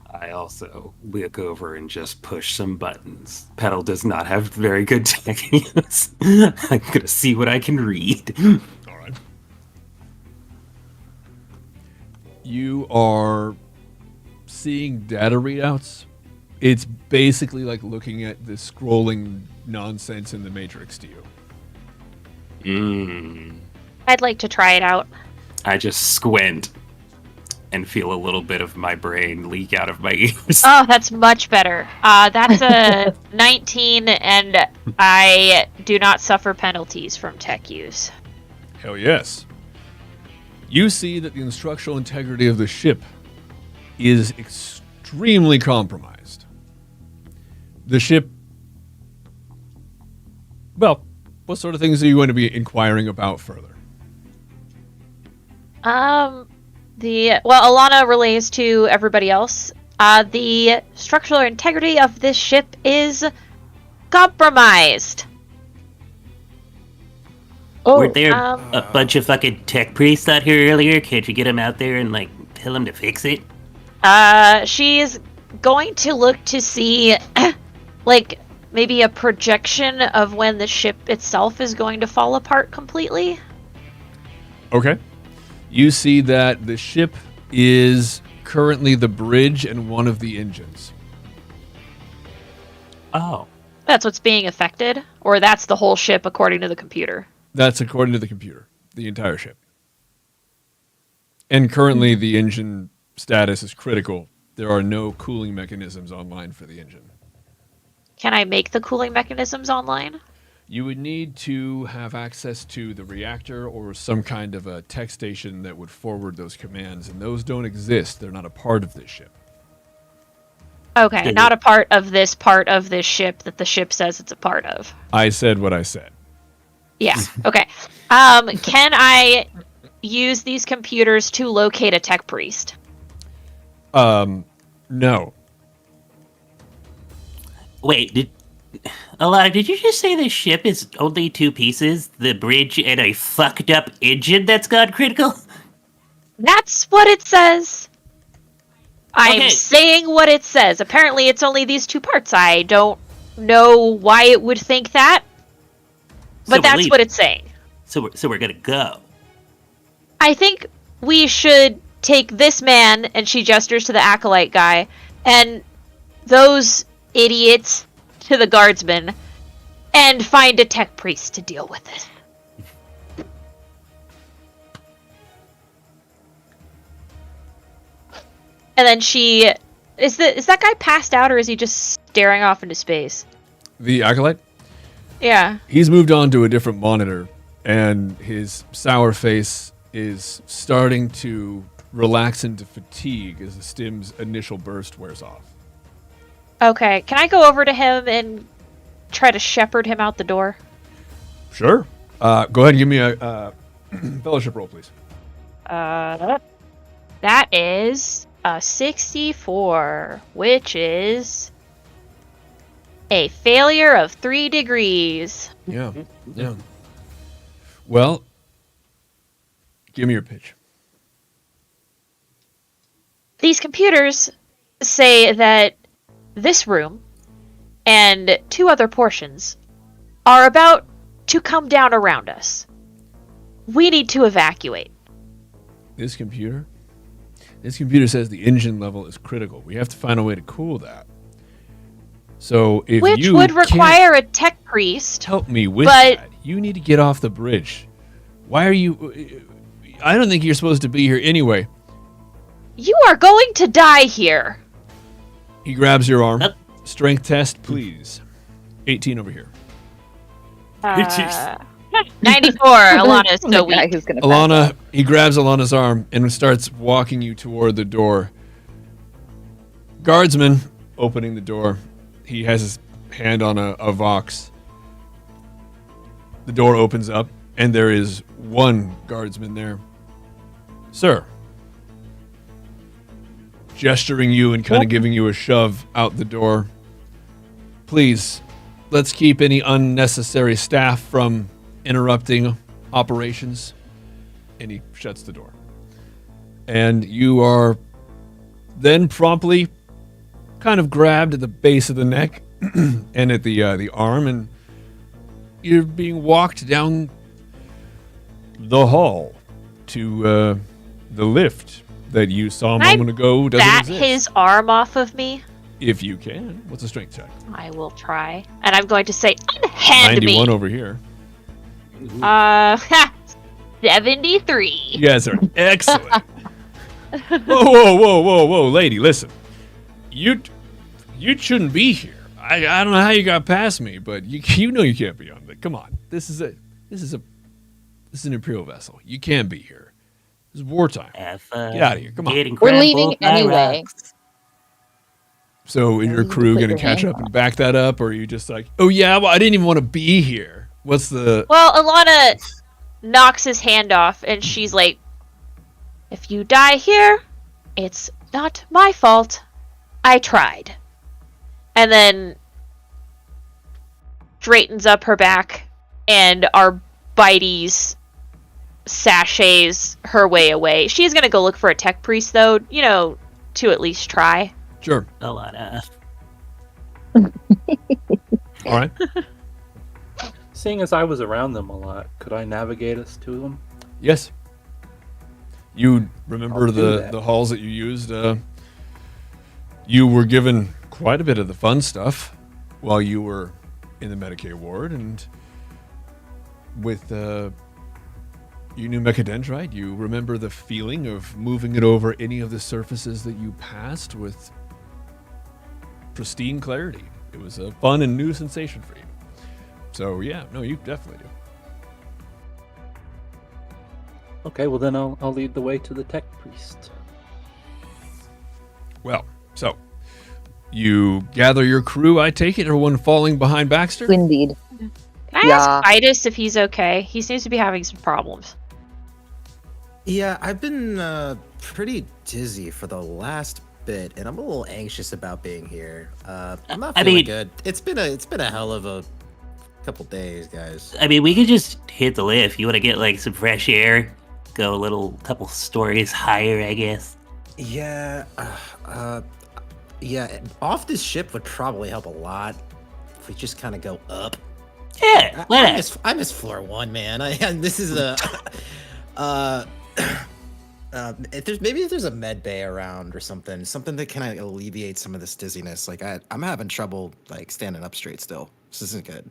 I also look over and just push some buttons. Petal does not have very good tech use. I'm gonna see what I can read. All right. You are seeing data readouts. It's basically like looking at the scrolling nonsense in the Matrix to you. I'd like to try it out. I just squint and feel a little bit of my brain leak out of my ears. Oh, that's much better. That's a 19, and I do not suffer penalties from tech use. Hell yes. You see that the instructional integrity of the ship is extremely compromised. The ship... Well, what sort of things are you going to be inquiring about further? Alana relays to everybody else. The structural integrity of this ship is compromised. Weren't there a bunch of fucking tech priests out here earlier? Can't you get them out there and, tell them to fix it? She's going to look to see, maybe a projection of when the ship itself is going to fall apart completely. Okay. You see that the ship is currently the bridge and one of the engines. Oh. That's what's being affected? Or that's the whole ship according to the computer? That's according to the computer, the entire ship. And currently the engine status is critical. There are no cooling mechanisms online for the engine. Can I make the cooling mechanisms online? You would need to have access to the reactor or some kind of a tech station that would forward those commands, and those don't exist. They're not a part of this ship. Okay, not a part of this ship that the ship says it's a part of. I said what I said. Yeah, okay. Can I use these computers to locate a tech priest? No. Wait, Alana, did you just say the ship is only 2 pieces? The bridge and a fucked up engine that's gone critical? That's what it says. I'm Okay. saying what it says. Apparently it's only these 2 parts. I don't know why it would think that. But that's what it's saying. So we're gonna go. I think we should take this man, and she gestures to the acolyte guy, and those idiots to the guardsman, and find a tech priest to deal with it. And then she... Is that guy passed out, or is he just staring off into space? The acolyte? Yeah. He's moved on to a different monitor, and his sour face is starting to relax into fatigue as the stim's initial burst wears off. Okay, can I go over to him and try to shepherd him out the door? Sure. Go ahead and give me a fellowship roll, please. That is a 64, which is a failure of 3 degrees. Yeah. Yeah. Well, give me your pitch. These computers say that this room and 2 other portions are about to come down around us. We need to evacuate. This computer says the engine level is critical. We have to find a way to cool that. So if Which you would can't require a tech priest. help me with but- that, you need to get off the bridge. Why are you? I don't think you're supposed to be here anyway. You are going to die here. He grabs your arm. Yep. Strength test, please. 18 over here. 94. Alana is The so guy weak. who's gonna pass Alana, out. he grabs Alana's arm and starts walking you toward the door. Guardsman opening the door. He has his hand on a Vox. The door opens up, and there is one guardsman there. Sir. Gesturing you and kind of giving you a shove out the door. Please, let's keep any unnecessary staff from interrupting operations. And he shuts the door. And you are then promptly kind of grabbed at the base of the neck and at the arm, and you're being walked down the hall to the lift that you saw a Can I moment ago doesn't Bat exist. his arm off of me. If you can. What's a strength check? I will try. And I'm going to say, unhand 91 me. over here. 73. You guys are excellent. Whoa, lady, listen. You shouldn't be here. I don't know how you got past me, but you know you can't be on it. Come on. This is an Imperial vessel. You can't be here. This is wartime. Get out of here. Come on. We're leaving anyway. So is your need to crew put going to your catch hand up and back that up, or are you just like, oh yeah, well I didn't even want to be here? What's the? Well, Alana knocks his hand off, and she's like, if you die here, it's not my fault. I tried. And then straightens up her back, and our Bitey's sachets her way away. She's gonna go look for a tech priest, though, to at least try. Sure. A lot of. All right. Seeing as I was around them a lot, could I navigate us to them? Yes. You remember I'll do that. the halls that you used. You were given quite a bit of the fun stuff while you were in the Medicaid ward, and with you knew mechadendrite. You remember the feeling of moving it over any of the surfaces that you passed with pristine clarity. It was a fun and new sensation for you. So yeah, no, you definitely do. Okay, well then I'll lead the way to the tech priest. Well, so you gather your crew, I take it, everyone falling behind Baxter? Indeed. Can I Yeah. ask Vitus if he's okay? He seems to be having some problems. Yeah, I've been pretty dizzy for the last bit, and I'm a little anxious about being here. I'm not I feeling mean- good. It's been a hell of a couple days, guys. I mean, we could just hit the lift. You want to get like some fresh air, go a couple stories higher, I guess. Yeah, yeah. Off this ship would probably help a lot if we just kind of go up. Yeah, why not? I miss floor 1, man. This is a. If there's a med bay around or something that kind of alleviates some of this dizziness. Like I'm having trouble like standing up straight still. This isn't good.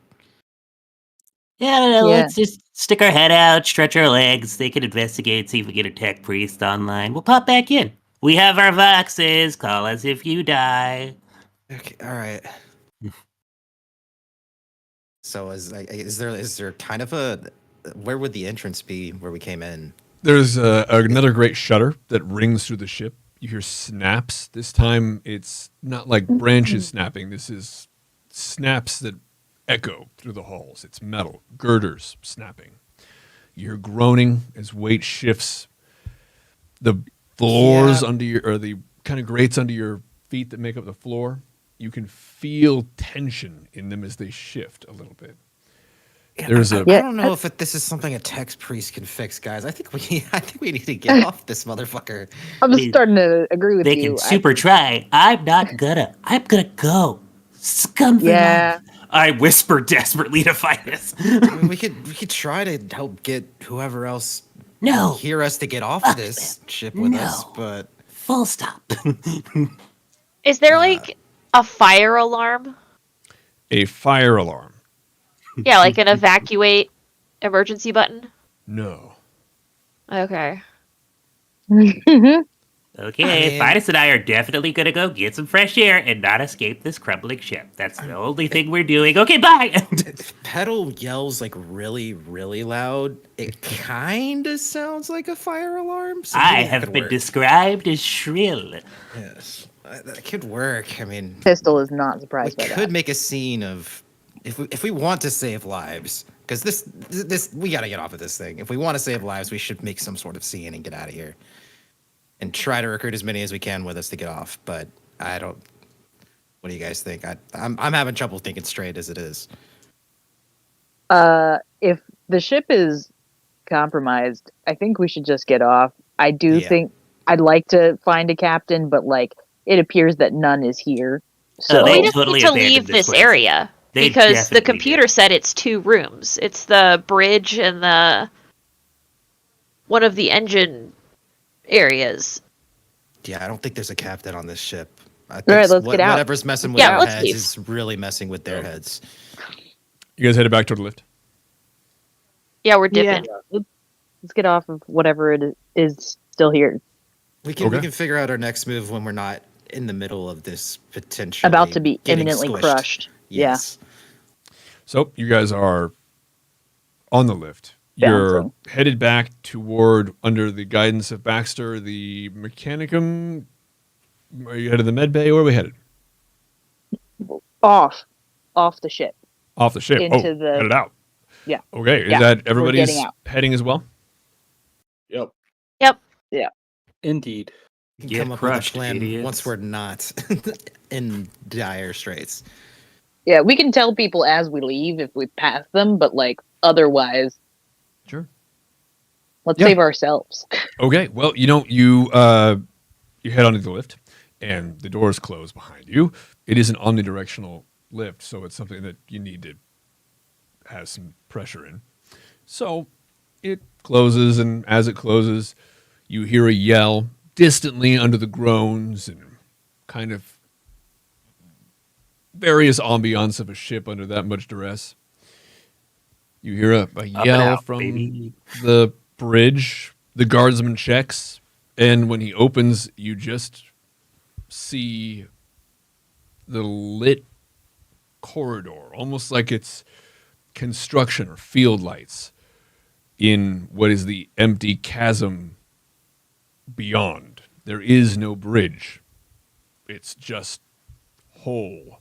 Yeah, I don't know. Yeah. Let's just stick our head out, stretch our legs. They can investigate, see if we get a tech priest online. We'll pop back in. We have our voxes. Call us if you die. Okay, all right. So is there kind of where would the entrance be where we came in? There's another great shutter that rings through the ship. You hear snaps. This time it's not like branches snapping. This is snaps that echo through the halls. It's metal, girders snapping. You hear groaning as weight shifts. The floors under your, or the kind of grates under your feet that make up the floor, you can feel tension in them as they shift a little bit. Yeah, There's I a don't know if this is something a text priest can fix, guys. I think we need to get off this motherfucker. I'm They- starting to agree with They you. can super try. I'm gonna go. Scum for Yeah. life. I whisper desperately to Fidus. I mean, we could try to help get whoever else No. hear us to get off of this ship with us, No. but Full stop. Is there like a fire alarm? a fire alarm. Yeah, like an evacuate emergency button. No. Okay. Okay, Fidus and I are definitely gonna go get some fresh air and not escape this crumbling ship. That's the only thing we're doing. Okay, bye. if Petal yells like really, really loud, it kind of sounds like a fire alarm. So I maybe that have could been work. described as shrill. Yes, that could work. I mean, Pistol is not we surprised by could that. make a scene of if we want to save lives, because this we got to get off of this thing. If we want to save lives, we should make some sort of scene and get out of here, and try to recruit as many as we can with us to get off. But I don't. What do you guys think? I'm having trouble thinking straight as it is. If the ship is compromised, I think we should just get off. I do Yeah. think I'd like to find a captain, but like it appears that none is here. So Oh, we they just totally need to abandoned leave this this place. area They because the definitely computer did. said it's 2 rooms. It's the bridge and the one of the engine areas. Yeah, I don't think there's a captain on this ship. I think right, let's get out. Whatever's messing with Yeah, our let's heads leave. is really messing with their heads. You guys headed back toward the lift? Yeah, we're yeah, dipping. let's get off of whatever it is still here. We can Okay. we can figure out our next move when we're not in the middle of this potential About to be getting imminently squished. crushed. Yes. So you guys are on the lift. You're Bouncing. headed back toward, under the guidance of Baxter, the Mechanicum. Are you headed to the med bay? Where are we headed? Off the ship. Off the ship. Into the- headed out. Yeah. Okay. Is Yeah, that we're everybody's getting out. heading as well? Yep. Indeed. We can Get come up crushed, with a plan idiots. once we're not in dire straits. Yeah, we can tell people as we leave if we pass them, but like otherwise, Sure. let's Yeah. save ourselves. Okay. Well, you head onto the lift, and the doors close behind you. It is an omnidirectional lift, so it's something that you need to have some pressure in. So it closes, and as it closes, you hear a yell distantly under the groans and kind of various ambiance of a ship under that much duress. You hear a and yell out, from baby. the bridge. The guardsman checks, and when he opens, you just see the lit corridor, almost like it's construction or field lights in what is the empty chasm beyond. There is no bridge. It's just whole.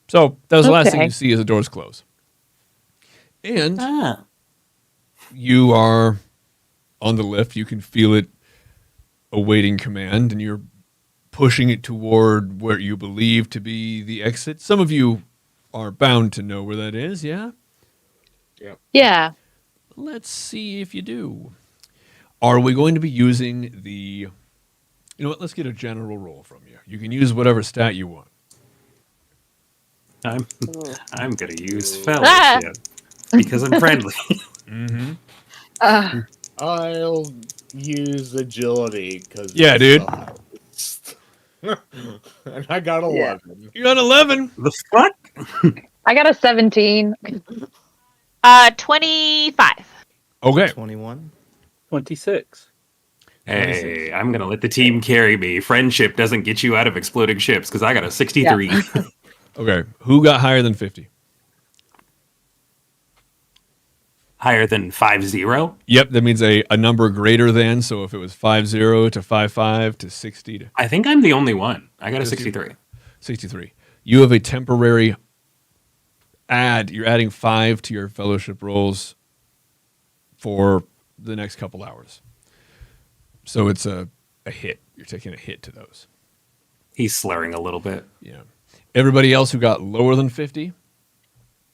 So that was the last thing Okay. you see as the doors close. And Ah. you are on the lift. You can feel it awaiting command, and you're pushing it toward where you believe to be the exit. Some of you are bound to know where that is, yeah? Yeah. Let's see if you do. Are we going to be using the... You know what? Let's get a general roll from you. You can use whatever stat you want. I'm gonna use fellowship because I'm friendly. Mm-hmm. I'll use agility because Yeah, dude. And I got 11. You got 11. The fuck? I got a 17. 25. Okay. 21. 26. Hey, I'm gonna let the team carry me. Friendship doesn't get you out of exploding ships because I got a 63. Okay. Who got higher than 50? higher than 50? Yep, that means a number greater than. So if it was 50 to 55 to 60 to I think I'm the only one. I got a Just you. 63. 63, you have a temporary add. You're adding 5 to your fellowship rolls for the next couple hours. So it's a hit. You're taking a hit to those. He's slurring a little bit. Yeah. Everybody else who got lower than 50,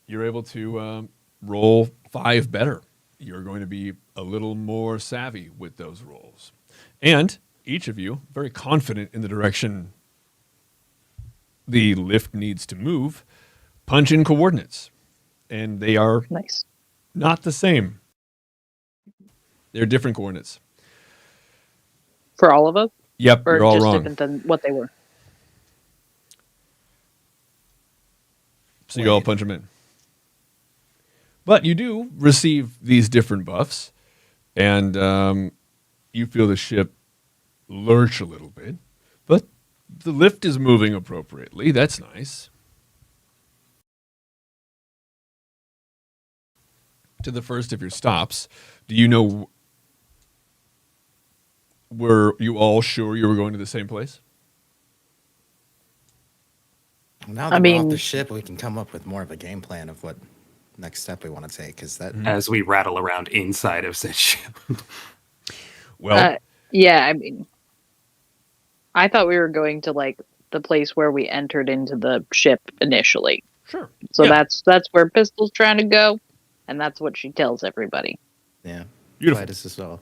you're able to roll 5 better. You're going to be a little more savvy with those rolls. And each of you, very confident in the direction the lift needs to move, punch in coordinates. And they are Nice. not the same. They're different coordinates. For all of us? Yep, Or you're all just wrong. different than what they were? So you all punch them in. But you do receive these different buffs, and you feel the ship lurch a little bit. But the lift is moving appropriately. That's nice. To the first of your stops, do you know, were you all sure you were going to the same place? Now that I we're off mean- the ship, we can come up with more of a game plan of what next step we want to take. Because that As we rattle around inside of said ship. Well, Yeah, I mean, I thought we were going to like the place where we entered into the ship initially. sure. So Yeah. that's where Pistol's trying to go, and that's what she tells everybody. yeah, Beautiful. Titus as well.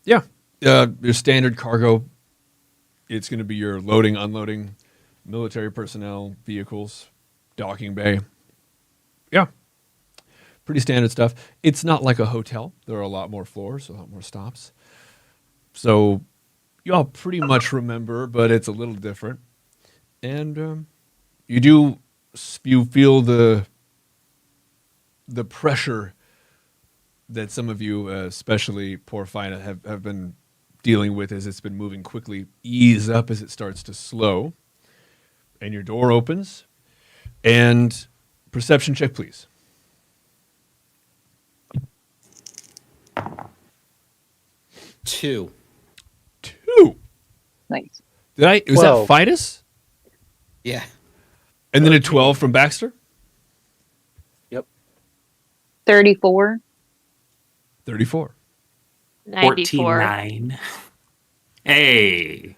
Yeah. Your standard cargo, it's going to be your loading, unloading, military personnel, vehicles, docking bay. Yeah. Pretty standard stuff. It's not like a hotel. There are a lot more floors, a lot more stops. So you all pretty much remember, but it's a little different. And you feel the pressure that some of you, especially poor Fina, have been dealing with as it's been moving quickly, ease up as it starts to slow. And your door opens. And perception check, please. 2. 2. Nice. Was that Fidus? Yeah. And then a 12 from Baxter? 34. 34. 94. 49. Hey.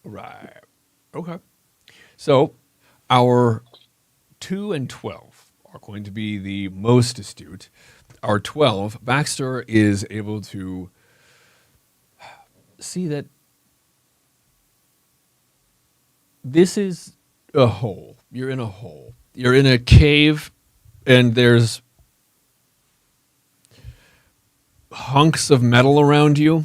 Right. Okay. So our 2 and 12 are going to be the most astute. Our 12, Baxter is able to see that this is a hole. You're in a hole. You're in a cave, and there's hunks of metal around you.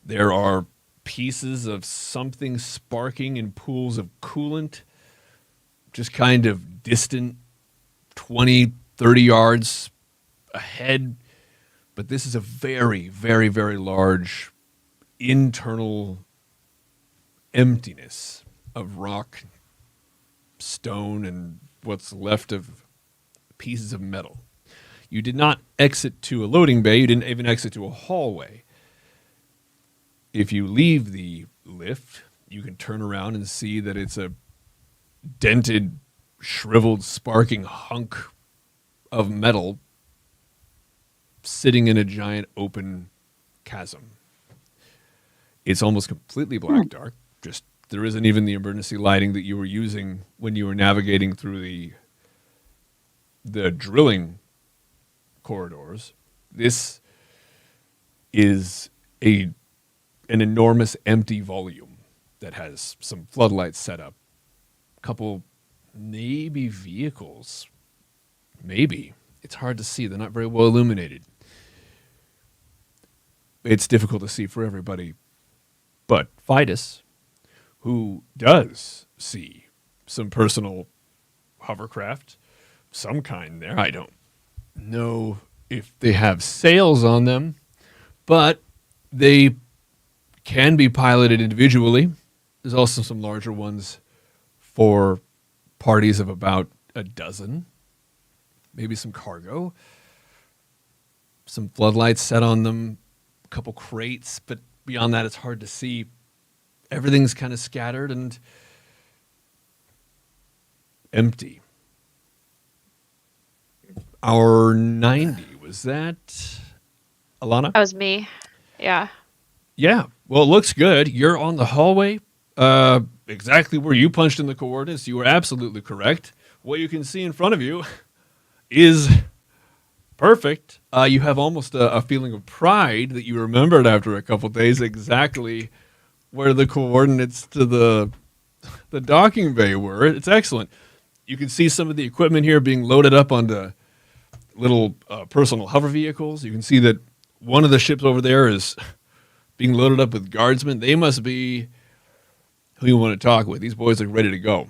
There are pieces of something sparking in pools of coolant, just kind of distant, 20, 30 yards ahead. But this is a very, very, very large internal emptiness of rock, stone, and what's left of pieces of metal. You did not exit to a loading bay. You didn't even exit to a hallway. If you leave the lift, you can turn around and see that it's a dented, shriveled, sparking hunk of metal sitting in a giant open chasm. It's almost completely black dark. Just there isn't even the emergency lighting that you were using when you were navigating through the drilling corridors. This is an enormous empty volume that has some floodlights set up. A couple, maybe vehicles. Maybe. It's hard to see. They're not very well illuminated. It's difficult to see for everybody. But Fidus, who does see some personal hovercraft, some kind there, I don't know if they have sails on them, but they can be piloted individually. There's also some larger ones for parties of about a dozen, maybe some cargo. some floodlights set on them, a couple crates, but beyond that, it's hard to see. Everything's kind of scattered and empty. Our 90, was that Alana? That was me. Yeah. Yeah. Well, it looks good. You're on the hallway, exactly where you punched in the coordinates. You were absolutely correct. What you can see in front of you is perfect. You have almost a feeling of pride that you remembered after a couple days exactly where the coordinates to the docking bay were. It's excellent. You can see some of the equipment here being loaded up onto little personal hover vehicles. You can see that one of the ships over there is being loaded up with guardsmen. They must be who you want to talk with. These boys are ready to go.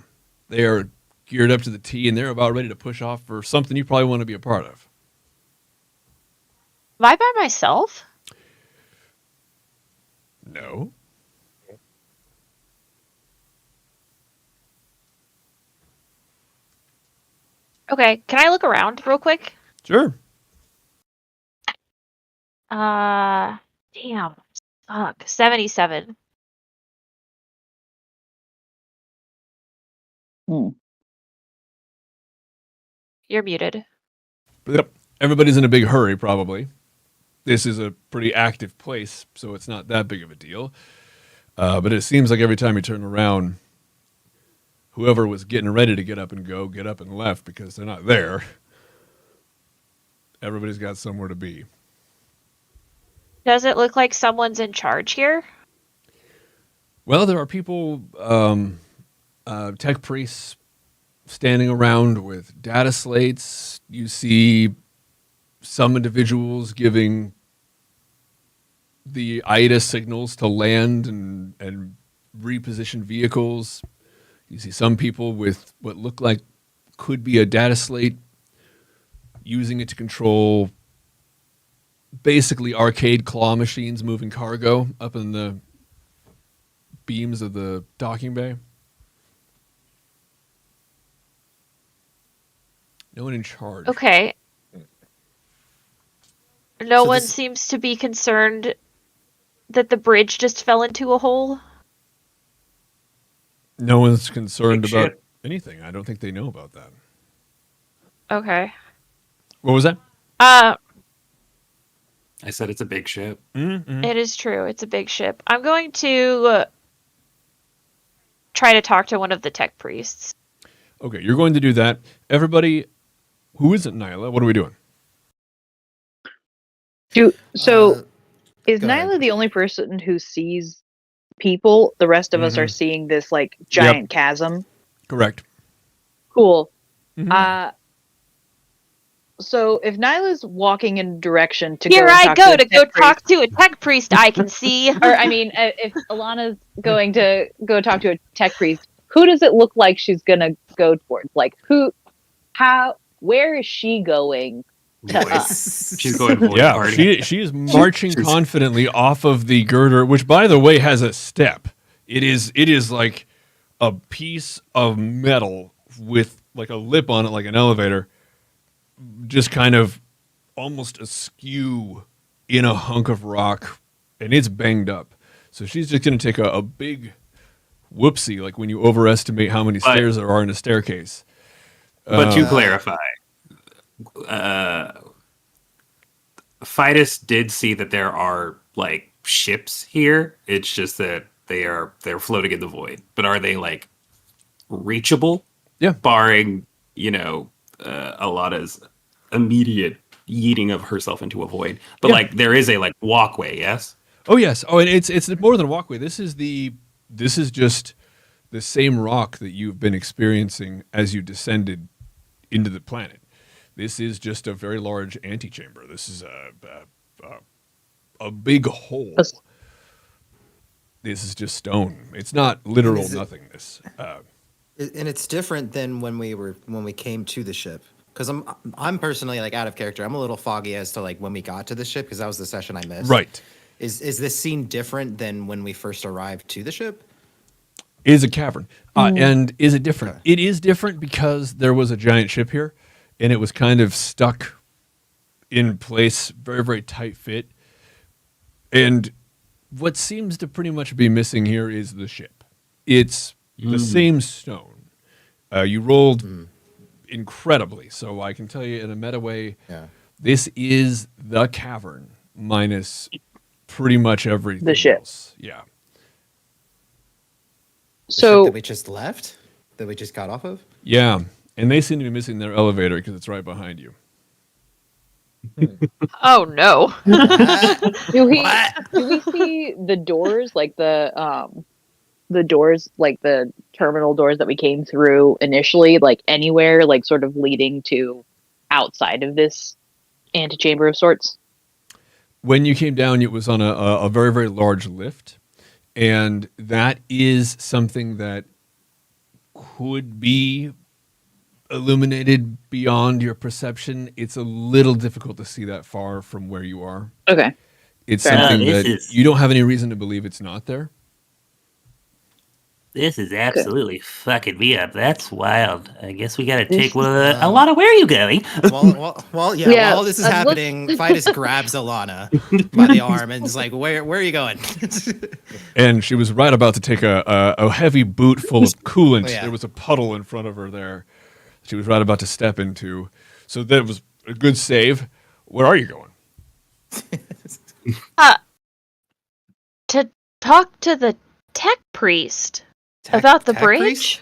They are geared up to the T, and they're about ready to push off for something you probably want to be a part of. Am I by myself? No. Okay, can I look around real quick? Sure. Damn. Fuck. 77. Hmm. You're muted. Yep. Everybody's in a big hurry, probably. This is a pretty active place, so it's not that big of a deal. But it seems like every time you turn around, whoever was getting ready to get up and go, get up and left because they're not there. Everybody's got somewhere to be. Does it look like someone's in charge here? Well, there are people, tech priests standing around with data slates. You see some individuals giving the IDA signals to land and reposition vehicles. You see some people with what look like could be a data slate, using it to control basically arcade claw machines moving cargo up in the beams of the docking bay. No one in charge. Okay. No So one this- seems to be concerned that the bridge just fell into a hole. No one's concerned Big about ship. anything. I don't think they know about that. Okay. What was that? Uh, I said it's a big ship. Mm-hmm. It is true. It's a big ship. I'm going to try to talk to one of the tech priests. Okay, you're going to do that. Everybody who isn't Nyla, what are we doing? So is go ahead. Nyla the only person who sees people? The rest of us are seeing this like giant chasm. Correct. Cool. Mhm. So if Nyla's walking in direction to Here go I talk go to, to a go tech talk to a tech priest I can see. or I mean, if Alana's going to go talk to a tech priest, who does it look like she's gonna go towards? Like where is she going? To us. She's going void Yeah, party. she is marching confidently off of the girder, which by the way has a step. It is like a piece of metal with like a lip on it, like an elevator, just kind of almost askew in a hunk of rock, and it's banged up. So she's just going to take a big whoopsie, like when you overestimate how many But- stairs there are in a staircase. But to clarify, Fidus did see that there are like ships here. It's just that they're floating in the void. But are they like reachable? Yeah. Barring, Alana's immediate yeeting of herself into a void. But Yeah. like there is a like walkway, yes? Oh yes. Oh, and it's more than a walkway. This is just the same rock that you've been experiencing as you descended into the planet. This is just a very large antechamber. This is a big hole. This is just stone. It's not literal Is it- nothingness. And it's different than when we came to the ship. Because I'm personally like out of character. I'm a little foggy as to like when we got to the ship because that was the session I missed. Right. Is this scene different than when we first arrived to the ship? It is a cavern. And is it different? It is different because there was a giant ship here, and it was kind of stuck in place, very, very tight fit. And what seems to pretty much be missing here is the ship. It's the same stone. You rolled incredibly, so I can tell you in a meta way, this is the cavern minus pretty much everything The ship. else. Yeah. The ship So that we just left, that we just got off of. Yeah, and they seem to be missing their elevator because it's right behind you. Oh no. do we see the doors, like the doors, like the terminal doors that we came through initially, like anywhere, like sort of leading to outside of this antechamber of sorts? When you came down, it was on a very, very large lift, and that is something that could be illuminated beyond your perception. It's a little difficult to see that far from where you are. Okay. It's Fair enough. something This that is- you don't have any reason to believe it's not there. This is absolutely fucking me up. That's wild. I guess we gotta take Alana, where are you going? Yeah. Yeah, While this is let's- happening, Fidus grabs Alana by the arm and is like, "Where are you going?" And she was right about to take a heavy boot full of coolant. Oh, yeah. There was a puddle in front of her there. She was right about to step into. So that was a good save. Where are you going? To talk to the tech priest about the Tech bridge.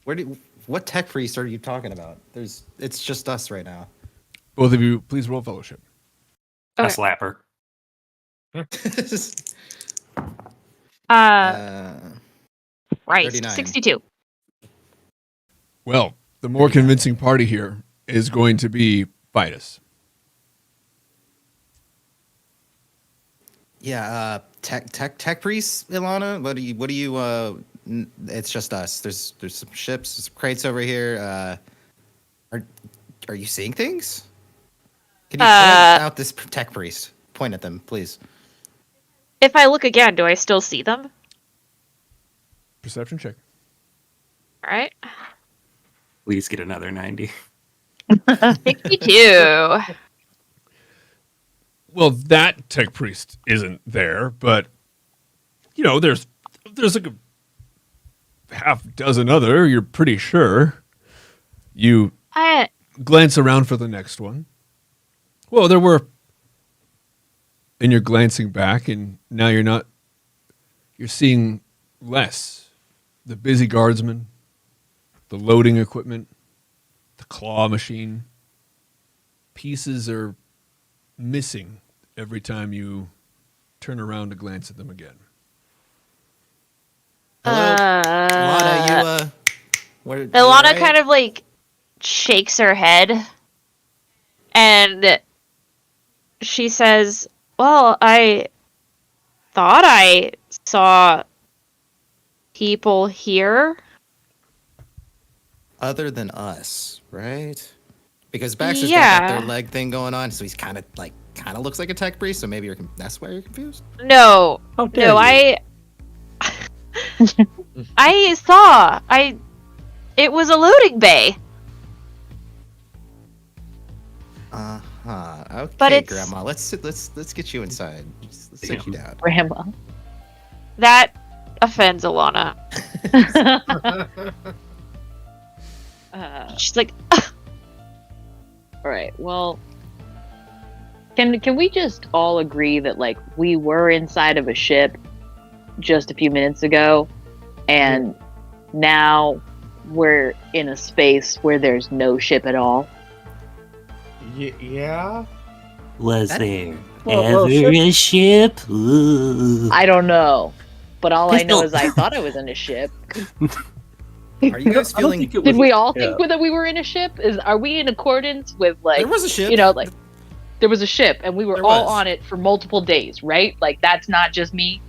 priest? What tech priest are you talking about? It's just us right now. Both of you, please roll fellowship. A Okay. slapper. Right. 39. 62. Well, the more convincing party here is going to be Fidus. Yeah, tech priest, Ilana. What do you? It's just us. There's some ships, some crates over here. Are you seeing things? Can you point out this tech priest? Point at them, please. If I look again, do I still see them? Perception check. All right. Please get another 90. 62. Well, that tech priest isn't there, but you know, there's like a half dozen other. You're pretty sure. You I glance around for the next one. Well, there were, and you're glancing back, and now you're not. You're seeing less. The busy guardsmen, the loading equipment, the claw machine. Pieces are missing every time you turn around to glance at them again. Hello, Ilana. You Ilana kind of like shakes her head and she says, "Well, I thought I saw people here." other than us, right? Because Baxter's Yeah. got their leg thing going on, so he's kind of looks like a tech priest. So maybe that's why you're confused. No. How dare No, you? I saw. It was a loading bay. Okay, But it's- Grandma. Let's get you inside. Let's sit you down. Grandma. That offends Alana. She's like, All right. Well, can we just all agree that like we were inside of a ship just a few minutes ago, and now we're in a space where there's no ship at all? Yeah. Was That- there Well, ever a ship? Ooh. I don't know, but all I know Pistol. is I thought I was in a ship. Are you guys I don't feeling? think it Did was- we all yeah. think that we were in a ship? Are we in accordance with like There was a ship. you know, like there was a ship and we were There all was. on it for multiple days, right? Like that's not just me.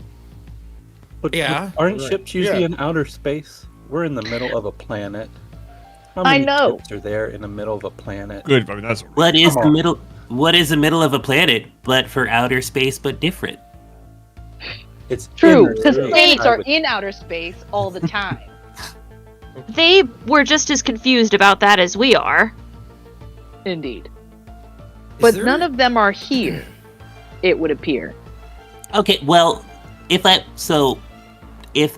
But Yeah. aren't Right. ships usually Yeah. in outer space? We're in the middle of a planet. How I many know. ships are there in the middle of a planet? Good. I mean, that's What is Come the on. middle? What is the middle of a planet, but for outer space, but different? It's True, inner because space. planets I are would- in outer space all the time. they were just as confused about that as we are. Indeed. But there- none of them are here, it would appear. Okay, well, if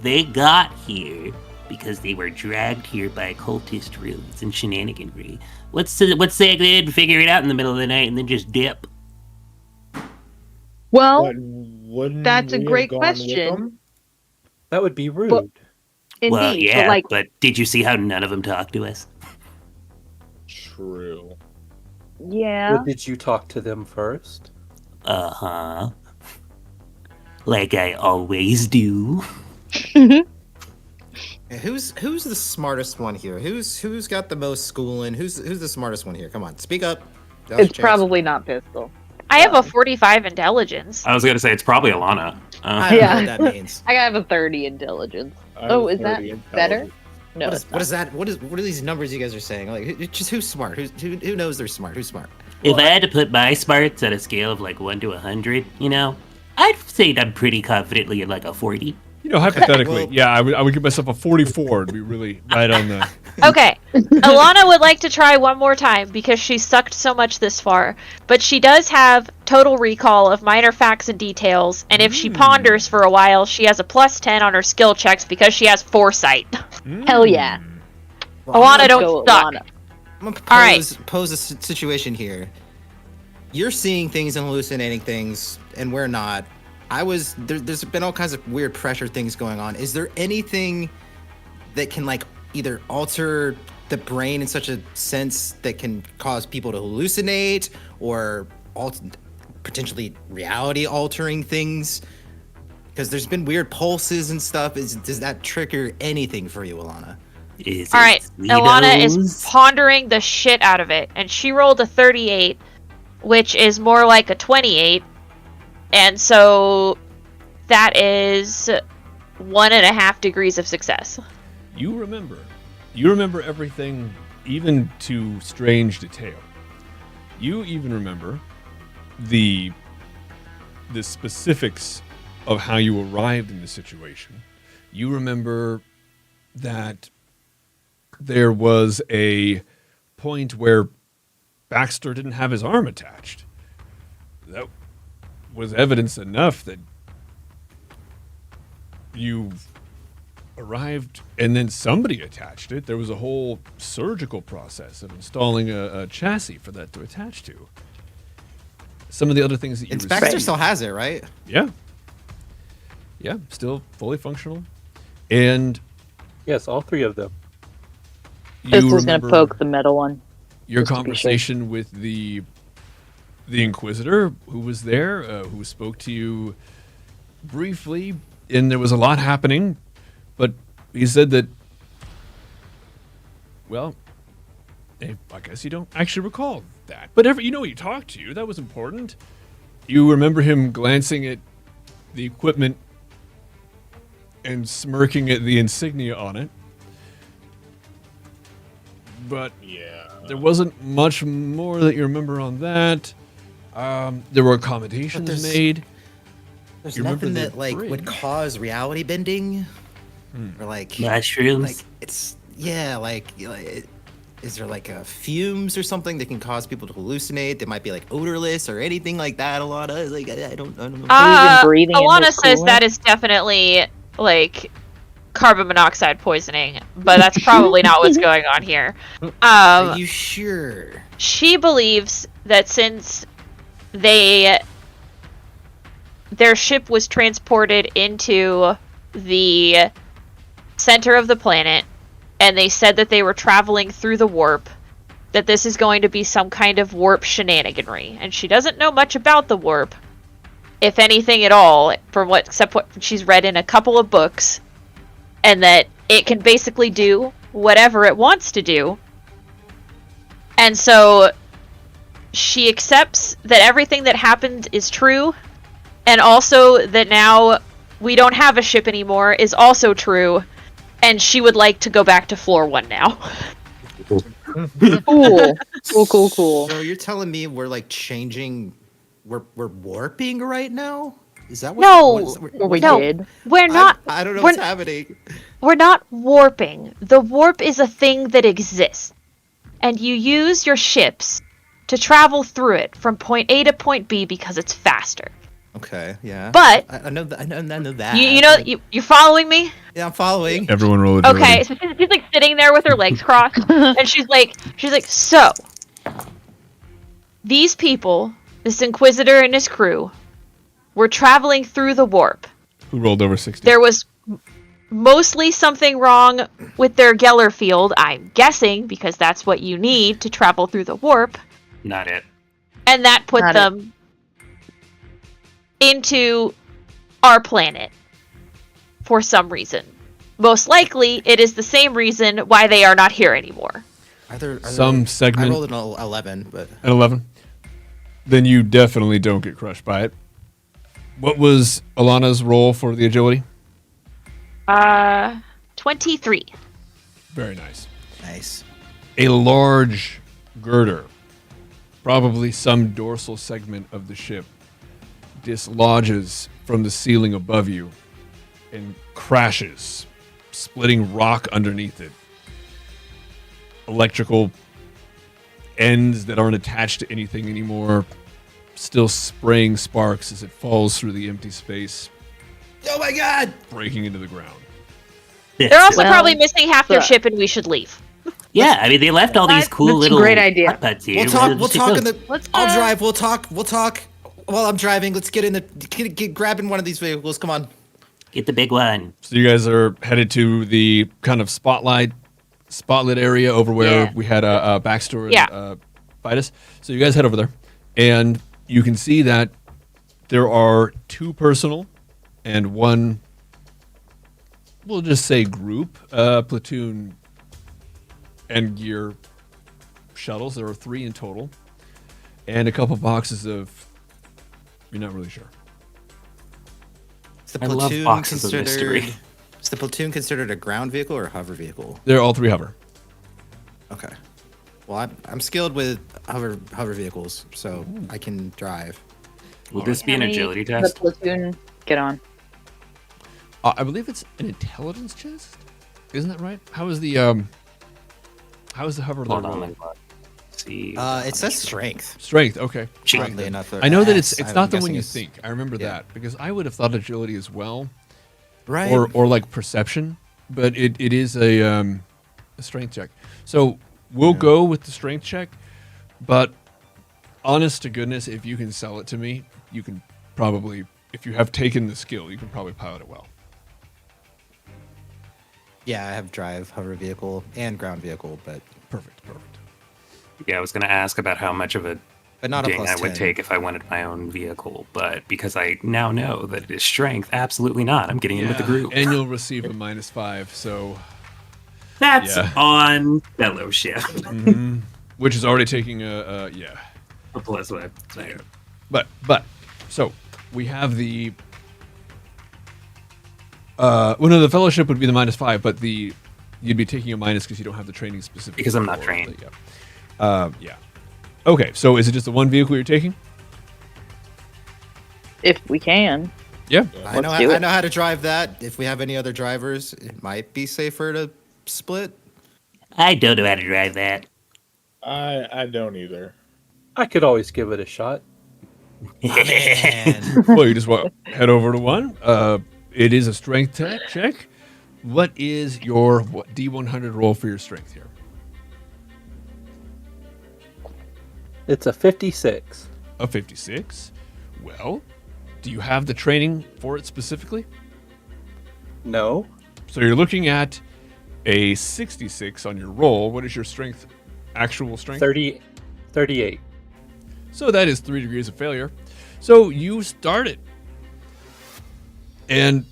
they got here because they were dragged here by cultist rules and shenaniganry, let's say they didn't figure it out in the middle of the night and then just dip. Well, But wouldn't that's a we have great gone with question. them? That would be rude. indeed, Well, yeah, but like, but did you see how none of them talked to us? True. yeah. But did you talk to them first? Uh-huh. Like I always do. Who's the smartest one here? Who's got the most schooling? Who's the smartest one here? Come on, speak up. Now's your It's chance. probably not Pistol. I have a 45 intelligence. I was gonna say it's probably Alana. I don't know Yeah. what that means. I have a 30 intelligence. I have Oh, is that 30 better? intelligence. No, What it's is that? What are these numbers you guys are saying? Like, just who's smart? Who knows they're smart? Who's smart? If I had to put my smarts at a scale of like 1 to 100, I'd say I'm pretty confidently at like a 40. Hypothetically, well- yeah, I would give myself a 44 to be really right on the. Okay, Alana would like to try one more time because she sucked so much this far, but she does have total recall of minor facts and details, and if she ponders for a while, she has a +10 on her skill checks because she has foresight. Hell yeah. Well, Alana, I'm don't Go, suck. Alana. gonna All right. pose a situation here. You're seeing things and hallucinating things, and we're not. There's been all kinds of weird pressure things going on. Is there anything that can like either alter the brain in such a sense that can cause people to hallucinate or potentially reality altering things? Because there's been weird pulses and stuff. Does that trigger anything for you, Alana? Is All right, it Alana is Sweetos? pondering the shit out of it, and she rolled a 38, which is more like a 28, and so that is 1.5 degrees of success. You remember everything, even to strange detail. You even remember the specifics of how you arrived in the situation. You remember that there was a point where Baxter didn't have his arm attached. That was evidence enough that you arrived and then somebody attached it. There was a whole surgical process of installing a chassis for that to attach to. Some of the other things that you And Baxter received- still has it, right? Yeah. Yeah, still fully functional. And Yes, all 3 of them. you Pistol's gonna remember poke the metal one. your just to be sure. conversation with the Inquisitor who was there, who spoke to you briefly, and there was a lot happening, but he said that, well, I guess you don't actually recall that. But he talked to you. That was important. You remember him glancing at the equipment and smirking at the insignia on it. But Yeah. there wasn't much more that you remember on that. There were accommodations there's- made. There's You remember nothing the that like would bridge? cause reality bending, or like Mushrooms? like it's yeah is there like fumes or something that can cause people to hallucinate? That might be like odorless or anything like that. Alana, like I don't know. breathing in Alana this says coolant? that is definitely like carbon monoxide poisoning, but that's probably not what's going on here. Are you sure? She believes that since their ship was transported into the center of the planet, and they said that they were traveling through the warp, that this is going to be some kind of warp shenaniganry. And she doesn't know much about the warp, if anything at all, except what she's read in a couple of books, and that it can basically do whatever it wants to do. And so she accepts that everything that happened is true, and also that now we don't have a ship anymore is also true, and she would like to go back to floor 1 now. Cool. So you're telling me we're like changing? We're warping right now? Is that what? No. what is- Or we No. did. We're not I don't know we're- what's happening. We're not warping. The warp is a thing that exists. And you use your ships to travel through it from point A to point B because it's faster. Okay, yeah. But I know that. I know that. you know you're following me? Yeah, I'm following. Everyone roll agility. Okay, so she's like sitting there with her legs crossed, and she's like, so these people, this Inquisitor and his crew, were traveling through the warp. Who rolled over 60? There was mostly something wrong with their Geller field, I'm guessing, because that's what you need to travel through the warp, Not it. and that put Not them into our planet for some reason. Most likely, it is the same reason why they are not here anymore. Some I segment rolled an 11, but at 11? Then you definitely don't get crushed by it. What was Alana's roll for the agility? 23. Very nice. nice. A large girder, probably some dorsal segment of the ship, dislodges from the ceiling above you and crashes, splitting rock underneath it. Electrical ends that aren't attached to anything anymore, still spraying sparks as it falls through the empty space, Oh my god! breaking into the ground. They're also Well, probably missing half their the- ship, and we should leave. Yeah, I mean, they left all these cool That's a little great idea. putt-putts here. We'll talk. We'll Let's talk go. in the. Let's, I'll drive. We'll talk. We'll talk while I'm driving. Let's get in the. Get grabbing one of these vehicles. Come on. Get the big one. So you guys are headed to the kind of spotlight area over where Yeah. we had Baxter and Yeah. fight us. So you guys head over there, and you can see that there are 2 personal and 1, we'll just say group, platoon and gear shuttles. There are 3 in total, and a couple boxes of, you're not really sure. Is the I love platoon boxes of considered? mystery. Is the platoon considered a ground vehicle or a hover vehicle? They're all 3 hover. Okay. Well, I'm skilled with hover vehicles, so I can drive. Will this be an How many agility the test? platoon get on? I believe it's an intelligence chest. Isn't that right? How is the hover Hold there on, rolling? let's see. It says strength. Strength. Okay. Strength. Oddly enough, I know that S, it's I'm not the one guessing you is- think. I remember yeah. that because I would have thought agility as well, Right. or like perception, but it is a strength check. So we'll go with the strength check, but honest to goodness, if you can sell it to me, you can probably, if you have taken the skill, you can probably pilot it well. Yeah, I have drive, hover vehicle, and ground vehicle, but Perfect. Yeah, I was going to ask about how much of a not a ding plus I would 10. take if I wanted my own vehicle, but because I now know that it is strength, absolutely not. I'm getting in with the group. And you'll receive a -5, so That's Yeah. on fellowship. which is already taking a yeah. A +1. But so we have the well, no, the fellowship would be the -5, but you'd be taking a minus because you don't have the training specific. Because I'm not trained. Yeah. Okay, so is it just the one vehicle you're taking? If we can. Yeah. I know. Let's do I it. know how to drive that. If we have any other drivers, it might be safer to split. I don't know how to drive that. I don't either. I could always give it a shot. Man. Well, you just head over to one. It is a strength check. What is your D100 roll for your strength here? It's a 56. A 56. Well, do you have the training for it specifically? No. So you're looking at a 66 on your roll. What is your strength? Actual strength? 38. So that is 3 degrees of failure. So you start it. And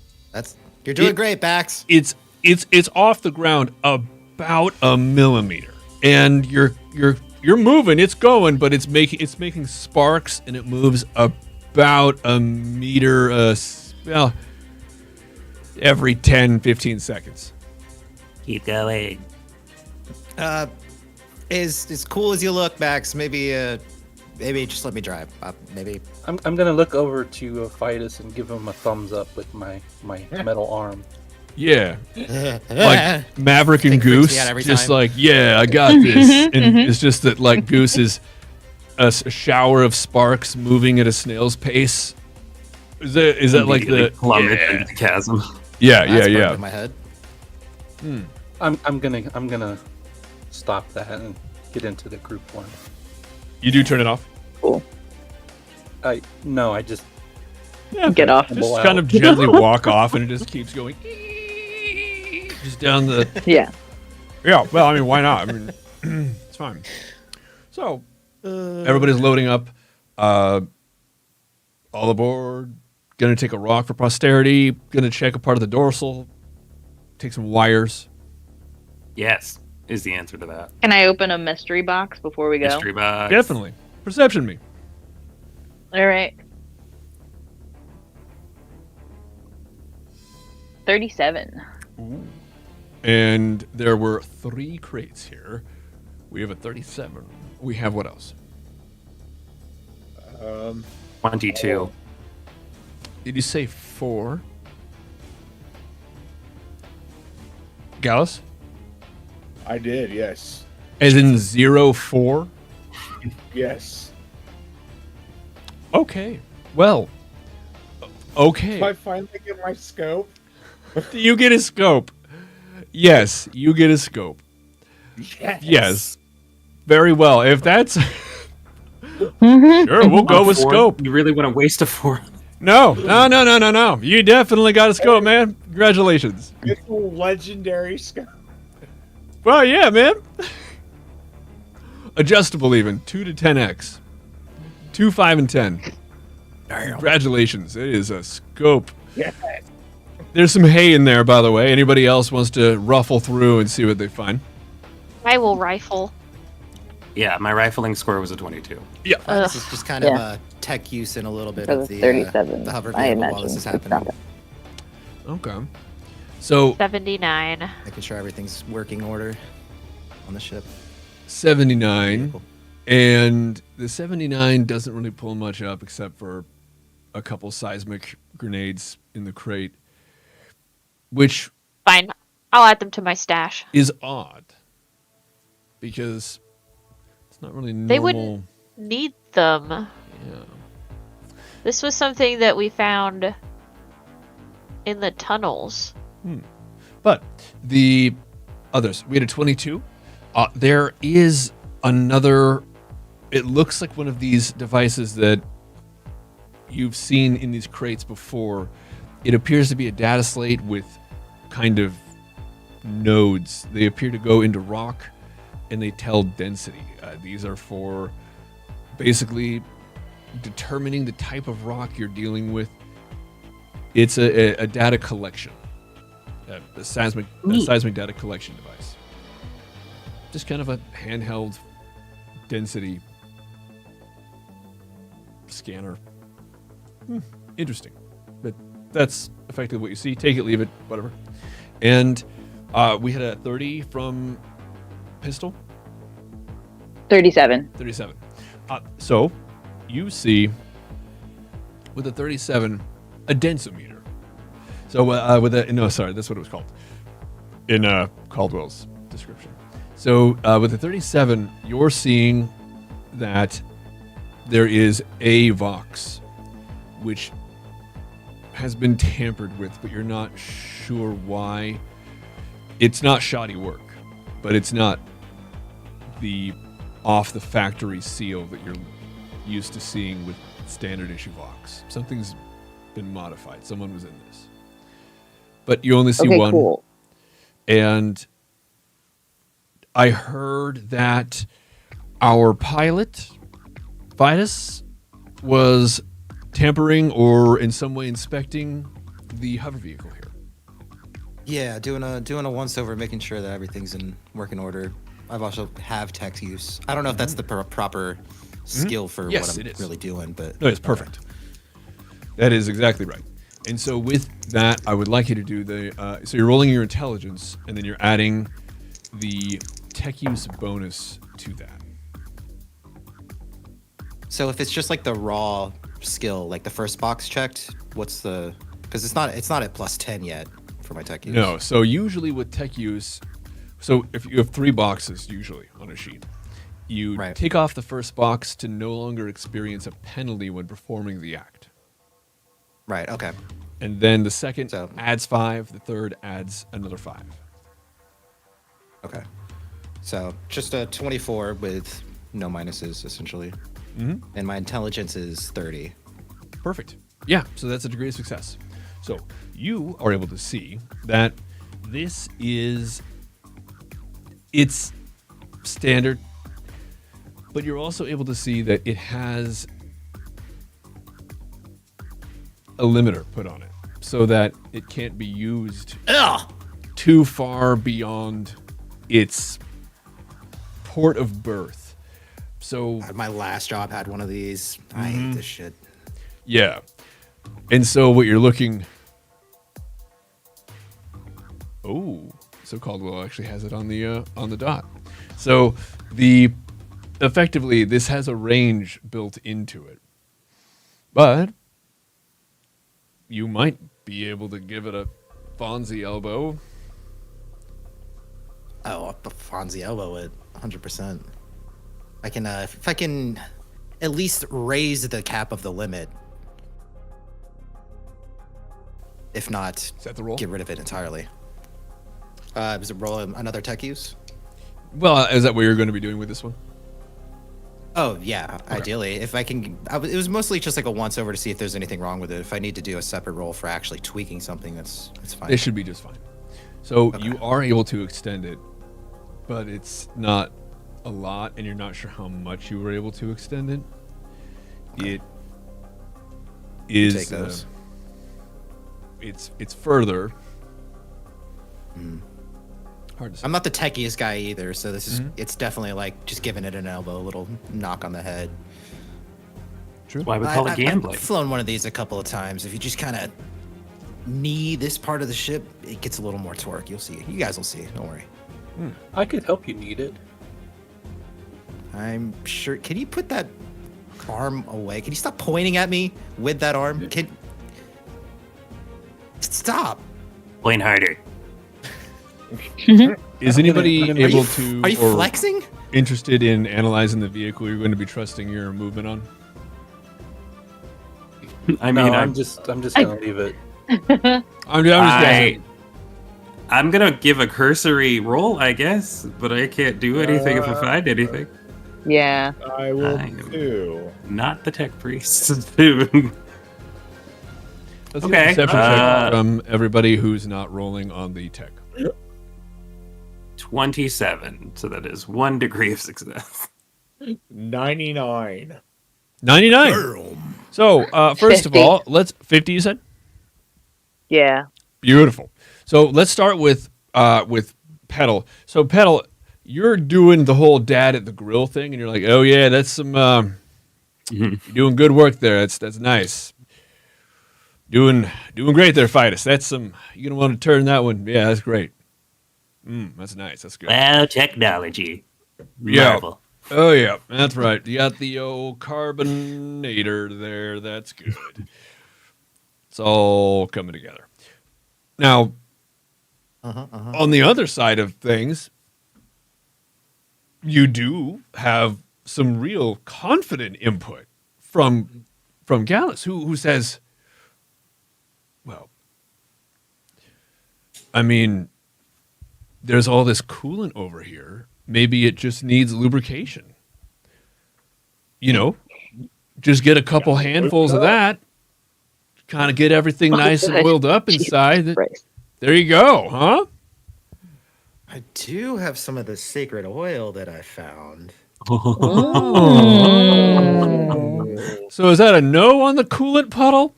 You're doing It- great, Bax. it's off the ground about a millimeter. And you're moving, it's going, but it's making sparks, and it moves about a meter well, every 10-15 seconds. Keep going. As cool as you look, Bax. Maybe just let me drive. Maybe. I'm gonna look over to Fidus and give him a thumbs up with my metal arm. Yeah. Like Maverick and Thing freaks me Goose, out every just time. like, yeah, I got this. And it's just that like Goose is a shower of sparks moving at a snail's pace. Is that like Immediately the plummet yeah. into the chasm. Yeah, That's burned yeah. in my head. I'm gonna stop that and get into the group one. You do turn it off. Cool. No, I just Yeah, Get off. Just Wow. kind of gently walk off, and it just keeps going. Just down the. Yeah. Yeah, well, I mean, why not? I mean, it's fine. So, everybody's loading up. All aboard. Gonna take a rock for posterity. Gonna check a part of the dorsal. Take some wires. Yes, is the answer to that. Can I open a mystery box before we go? Mystery box. Definitely. Perception me. All right. 37. And there were 3 crates here. We have a 37. We have what else? 22. Did you say 4? Gallus? I did, yes. As in 04? Yes. Okay. Well. Okay. Do I finally get my scope? You get a scope. Yes, you get a scope. Yes. Yes. Very well. If that's sure, we'll go with 4? scope. You really want to waste a 4? No. You definitely got a scope, man. Congratulations. It's a legendary scope. Well, yeah, man. Adjustable even. 2 to 10x. 2, 5, and 10. Congratulations. It is a scope. Yes. There's some hay in there, by the way. Anybody else wants to ruffle through and see what they find? I will rifle. Yeah, my rifling score was a 22. Yeah. This is just kind of Yeah. tech use and a little bit For of the the 37. the hover I vehicle imagine while this is it's happening. not Okay. So 79. Making sure everything's working order on the ship. 79. And the 79 doesn't really pull much up except for a couple seismic grenades in the crate, which Fine. I'll add them to my stash. is odd because it's not really normal. They wouldn't need them. Yeah. This was something that we found in the tunnels. But the others, we had a 22. There is another. It looks like one of these devices that you've seen in these crates before. It appears to be a data slate with kind of nodes. They appear to go into rock and they tell density. These are for basically determining the type of rock you're dealing with. It's a data collection, a seismic data collection device. Just kind of a handheld density scanner. Interesting. But that's effectively what you see. Take it, leave it, whatever. And we had a 30 from pistol. 37. 37. So you see with a 37 a densometer. So with a that's what it was called in Caldwell's description. So with the 37, you're seeing that there is a Vox, which has been tampered with, but you're not sure why. It's not shoddy work, but it's not the off the factory seal that you're used to seeing with standard issue Vox. Something's been modified. Someone was in this. But you only see Okay, one. cool. And I heard that our pilot, Vitus, was tampering or in some way inspecting the hover vehicle here. Yeah, doing a once over, making sure that everything's in working order. I've also have tech use. I don't know if that's the proper skill for Yes, what it I'm is. really doing, but No, it's perfect. That is exactly right. And so with that, I would like you to do the. So you're rolling your intelligence, and then you're adding the tech use bonus to that. So if it's just like the raw skill, like the first box checked, what's the? Because it's not at plus 10 yet for my tech use. No. So usually with tech use, so if you have 3 boxes usually on a sheet, You Right. take off the first box to no longer experience a penalty when performing the act. Right. Okay. And then the second So- adds 5, the third adds another 5. Okay. So just a 24 with no minuses, essentially. Mhm. And my intelligence is 30. Perfect. Yeah, so that's a degree of success. So you are able to see that this is it's standard, but you're also able to see that it has a limiter put on it so that it can't be used Ugh! too far beyond its port of birth. So My last job had one of these. I hate this shit. yeah. And so what you're looking. Oh, so Caldwell actually has it on the dot. So effectively this has a range built into it. But you might be able to give it a Fonzie elbow. Oh, up a Fonzie elbow it 100%. I can if I can at least raise the cap of the limit. If not, Is that the roll? get rid of it entirely. Is it roll another tech use? Well, is that what you're going to be doing with this one? Oh yeah, ideally. If I can, it was mostly just like a once over to see if there's anything wrong with it. If I need to do a separate roll for actually tweaking something, that's fine. It should be just fine. So you are able to extend it, but it's not a lot, and you're not sure how much you were able to extend it. It is Take those. It's further. Hard to say. I'm not the techiest guy either, so this is it's definitely like just giving it an elbow, a little knock on the head. True. Why we call it gambling. I've flown one of these a couple of times. If you just kind of knee this part of the ship, it gets a little more torque. You'll see. You guys will see. Don't worry. I could help you need it. I'm sure. Can you put that arm away? Can you stop pointing at me with that arm? Stop. Point harder. Is anybody I'm gonna- able Are to you or flexing? interested in analyzing the vehicle you're going to be trusting your movement on? I No, mean, I'm just gonna leave it. I'm just guessing. I'm gonna give a cursory roll, I guess, but I can't do anything if I find anything. Yeah. I will I am- too. Not the tech priest. Let's Okay, get a perception check uh, from everybody who's not rolling on the tech. 27. So that is 1 degree of success. 99. 99. So, first of 50. all, 50 you said? Yeah. Beautiful. So, let's start with Petal. So, Petal, you're doing the whole dad at the grill thing and you're like, "Oh yeah, that's some you're doing good work there. That's nice. Doing great there, Fidus. That's some you're going to want to turn that one. Yeah, that's great. That's nice. That's good. Well, technology. Yeah. Marvel. Oh yeah, that's right. You got the old carbonator there. That's good. It's all coming together. Now, on the other side of things, you do have some real confident input from Gallus, who says, "Well, I mean, there's all this coolant over here. Maybe it just needs lubrication. You know, just get a couple handfuls of that, kind of get everything nice and oiled up inside. Right. There you go, huh?" I do have some of the sacred oil that I found. So is that a no on the coolant puddle?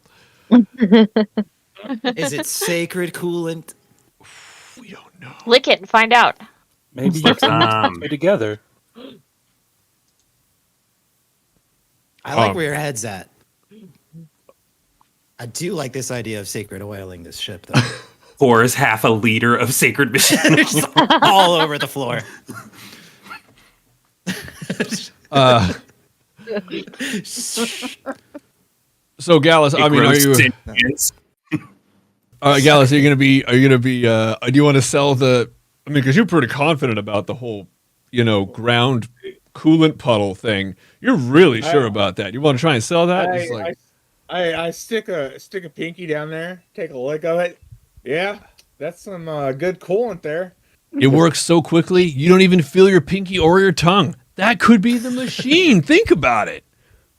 Is it sacred coolant? We don't know. Lick it and find out. Maybe you But, can stay together. I like where your head's at. I do like this idea of sacred oiling this ship, though. Pours half a liter of sacred mission. Just all over the floor. So Gallus, I mean, are you Gallus? Are you gonna be? Do you want to sell the? I mean, because you're pretty confident about the whole, ground coolant puddle thing. You're really sure I- about that? You want to try and sell that? It's like, I stick a pinky down there, take a lick of it. Yeah, that's some good coolant there. it works so quickly, you don't even feel your pinky or your tongue. That could be the machine. Think about it.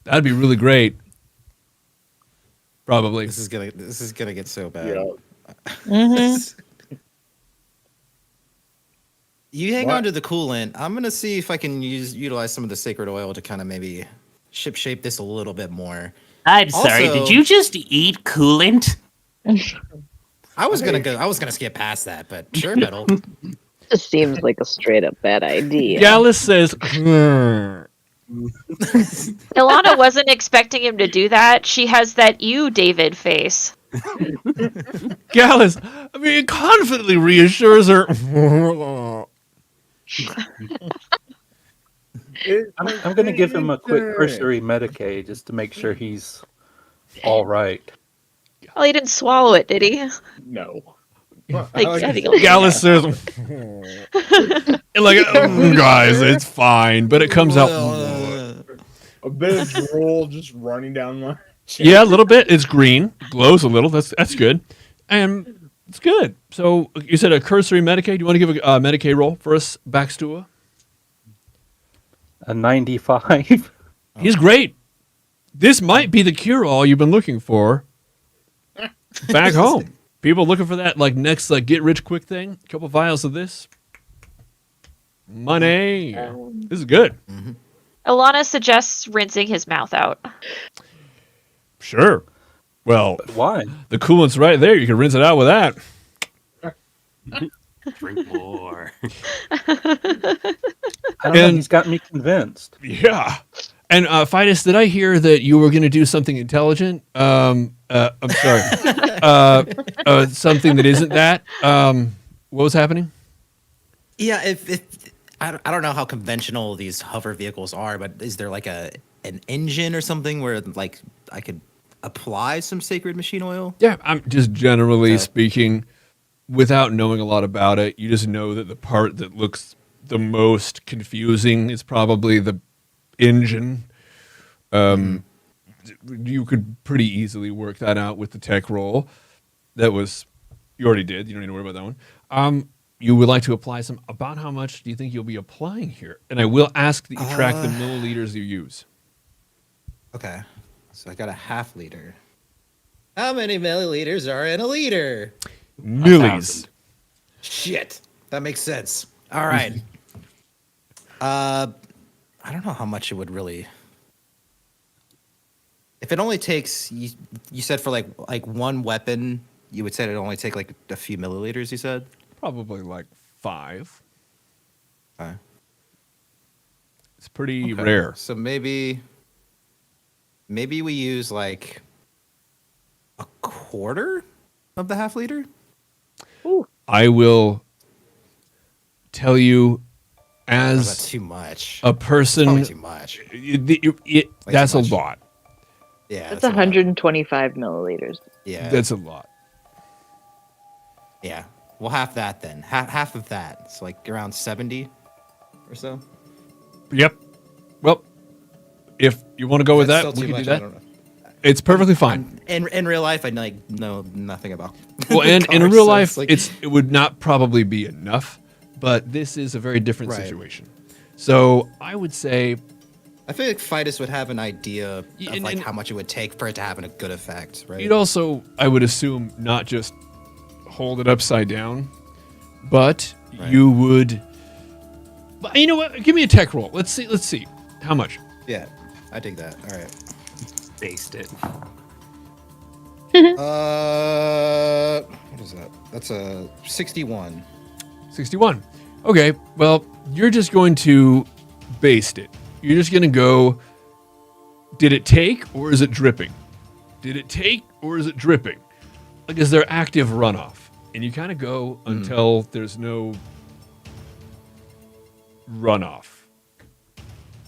That'd be really great. Probably. This is gonna get so bad. Yeah. Mm-hmm. You hang What? on to the coolant. I'm gonna see if I can utilize some of the sacred oil to kind of maybe shape this a little bit more. I'm sorry, Also- did you just eat coolant? I was gonna skip past that, but sure, metal. Just seems like a straight up bad idea. Gallus says, "Hmm." Ilana wasn't expecting him to do that. She has that you, David face. Gallus, I mean, it confidently reassures her. I'm going to give him a quick cursory Medicaid just to make sure he's all right. Well, he didn't swallow it, did he? No. Like, I think it'll- Gallus says, like, guys, it's fine, but it comes out. A bit of drool just running down my chin. Yeah, a little bit. It's green, glows a little. That's good, and it's good. So you said a cursory Medicaid. You want to give a Medicaid roll for us, Backstua? A 95. He's great. This might be the cure-all you've been looking for back home. People looking for that like next like get rich quick thing. A couple vials of this. Money. This is good. Ilana suggests rinsing his mouth out. Sure. Well, Why? the coolant's right there. You can rinse it out with that. Drink more. I don't know. And- He's got me convinced. Yeah. And Fidus, did I hear that you were going to do something intelligent? I'm sorry. Something that isn't that. What was happening? Yeah, if I don't know how conventional these hover vehicles are, but is there like an engine or something where like I could apply some sacred machine oil? Yeah, I'm just generally Okay. speaking, without knowing a lot about it, you just know that the part that looks the most confusing is probably the engine. You could pretty easily work that out with the tech roll. That was, you already did. You don't need to worry about that one. You would like to apply some. About how much do you think you'll be applying here? And I will ask that you track the milliliters you use. Okay, so I got a half liter. How many milliliters are in a liter? Millis. Shit, that makes sense. All right. I don't know how much it would really. If it only takes, you said for like one weapon, you would say it'd only take like a few milliliters. You said. Probably like 5. Okay. It's pretty Okay. rare. So maybe we use like a quarter of the half liter. I will tell you, Or is that as too much? a Probably person, too much. that's a much. lot. Yeah, That's a lot. 125 milliliters. Yeah, That's a lot. yeah. Well, half that then. Half of that. So like around 70 or so. Yep. Well, if you want to go with That's that, still we too can do much, I that. don't know. It's perfectly fine. In real life, I like know nothing about. Well, and in cars, real so life, like- it would not probably be enough, but this is a very different Right. situation. So I would say, I feel like Fidus would have an idea of and- like and- how much it would take for it to have a good effect, right? you'd also, I would assume, not just hold it upside down, but Right. you would. But you know what? Give me a tech roll. Let's see. Let's see how much. Yeah, I dig that. All right. Based it. What is that? That's a 61. 61. Okay, well, you're just going to baste it. You're just going to go, did it take or is it dripping? Did it take or is it dripping? Like, is there active runoff? And you kind of go until there's no runoff.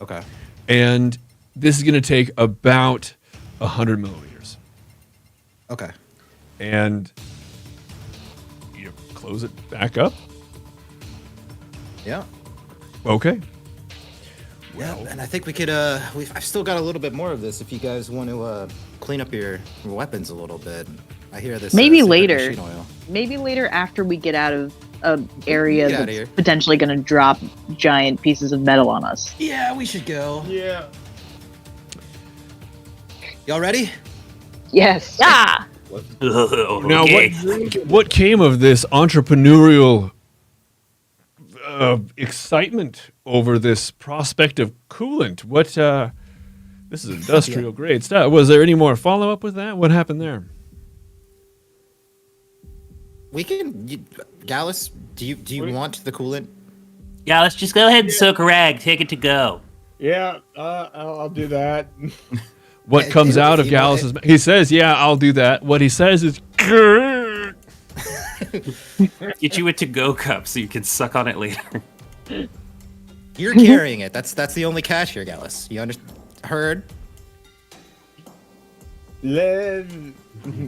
Okay. And this is going to take about 100 milliliters. Okay. And you close it back up. Yeah. Okay. Yeah, and I think we could. I've still got a little bit more of this. If you guys want to clean up your weapons a little bit, I hear this. Maybe secret later. machine oil. Maybe later after we get out of an get area outta that's here. potentially going to drop giant pieces of metal on us. Yeah, we should go. Yeah. Y'all ready? Yes. Yeah. Now, Okay. what came of this entrepreneurial excitement over this prospect of coolant? What? This is industrial grade stuff. Was there any more follow up with that? What happened there? We can. Gallus, do you want the coolant? Yeah, let's just go ahead and soak a rag. Take it to go. Yeah, I'll do that. What Hey, comes if out of you want Gallus's? He says, "Yeah, I'll do that." What he says is, Get you a to-go cup so you can suck on it later. You're carrying it. That's the only cash here, Gallus. You heard? Len.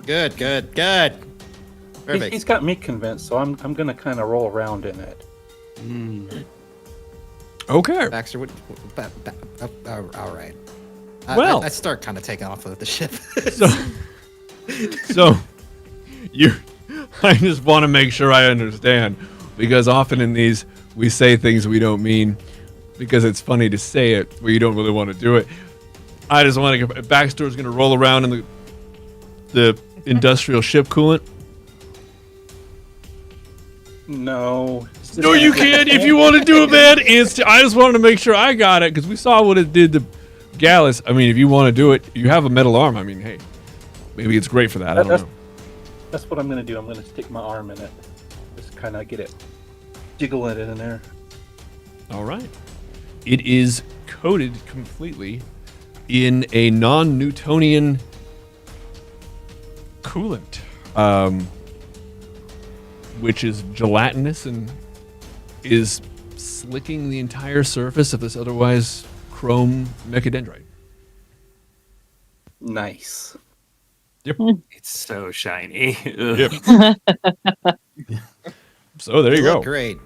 Good. Perfect. He's got me convinced, so I'm gonna kind of roll around in it. "Okay." Baxter, all right. Well- I start kind of taking off with the ship. So, you, I just want to make sure I understand, because often in these we say things we don't mean because it's funny to say it where you don't really want to do it. I just want to. Baxter's going to roll around in the industrial ship coolant. No. No, you can't. If you want to do it, man, I just wanted to make sure I got it because we saw what it did to Gallus. I mean, if you want to do it, you have a metal arm. I mean, hey, maybe it's great for that. I don't know. That's what I'm gonna do. I'm gonna stick my arm in it, just kind of get it, jiggle it in there. All right. It is coated completely in a non-Newtonian coolant, which is gelatinous and is slicking the entire surface of this otherwise chrome mechadendrite. Nice. Yep. It's so shiny. Ugh. Yep. So there you look go. Great.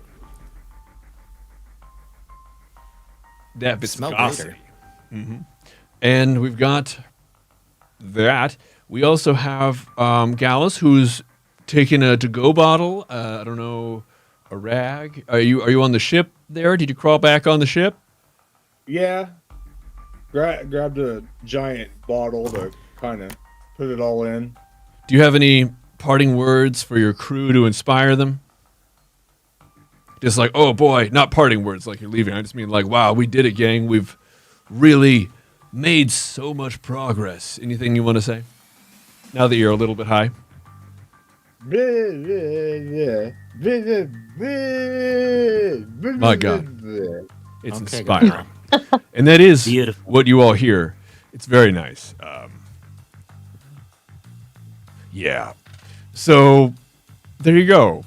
That Smell viscosity. greater. And we've got that. We also have Gallus, who's taking a to-go bottle. I don't know, a rag. Are you on the ship there? Did you crawl back on the ship? Yeah. Grabbed a giant bottle to kind of put it all in. Do you have any parting words for your crew to inspire them? Just like, oh boy, not parting words like you're leaving. I just mean like, wow, we did it, gang. We've really made so much progress. Anything you want to say? Now that you're a little bit high. My God. It's Okay, inspiring. And that is Beautiful. what you all hear. It's very nice. Yeah. So there you go.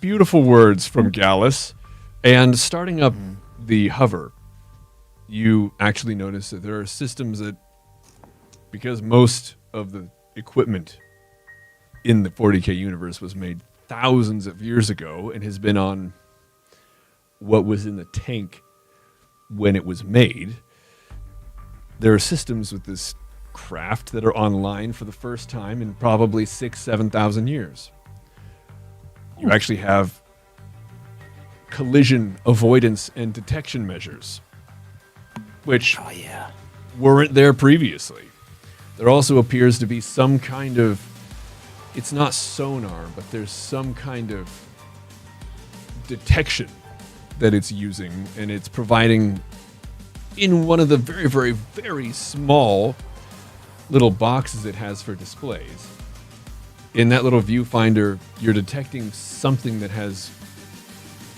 Beautiful words from Gallus. And starting up the hover, you actually notice that there are systems that, because most of the equipment in the 40K universe was made thousands of years ago and has been on what was in the tank when it was made, there are systems with this craft that are online for the first time in probably 6,000-7,000 years. You actually have collision avoidance and detection measures, which Oh yeah. weren't there previously. There also appears to be some kind of, it's not sonar, but there's some kind of detection that it's using, and it's providing in one of the very, very, very small little boxes it has for displays. In that little viewfinder, you're detecting something that has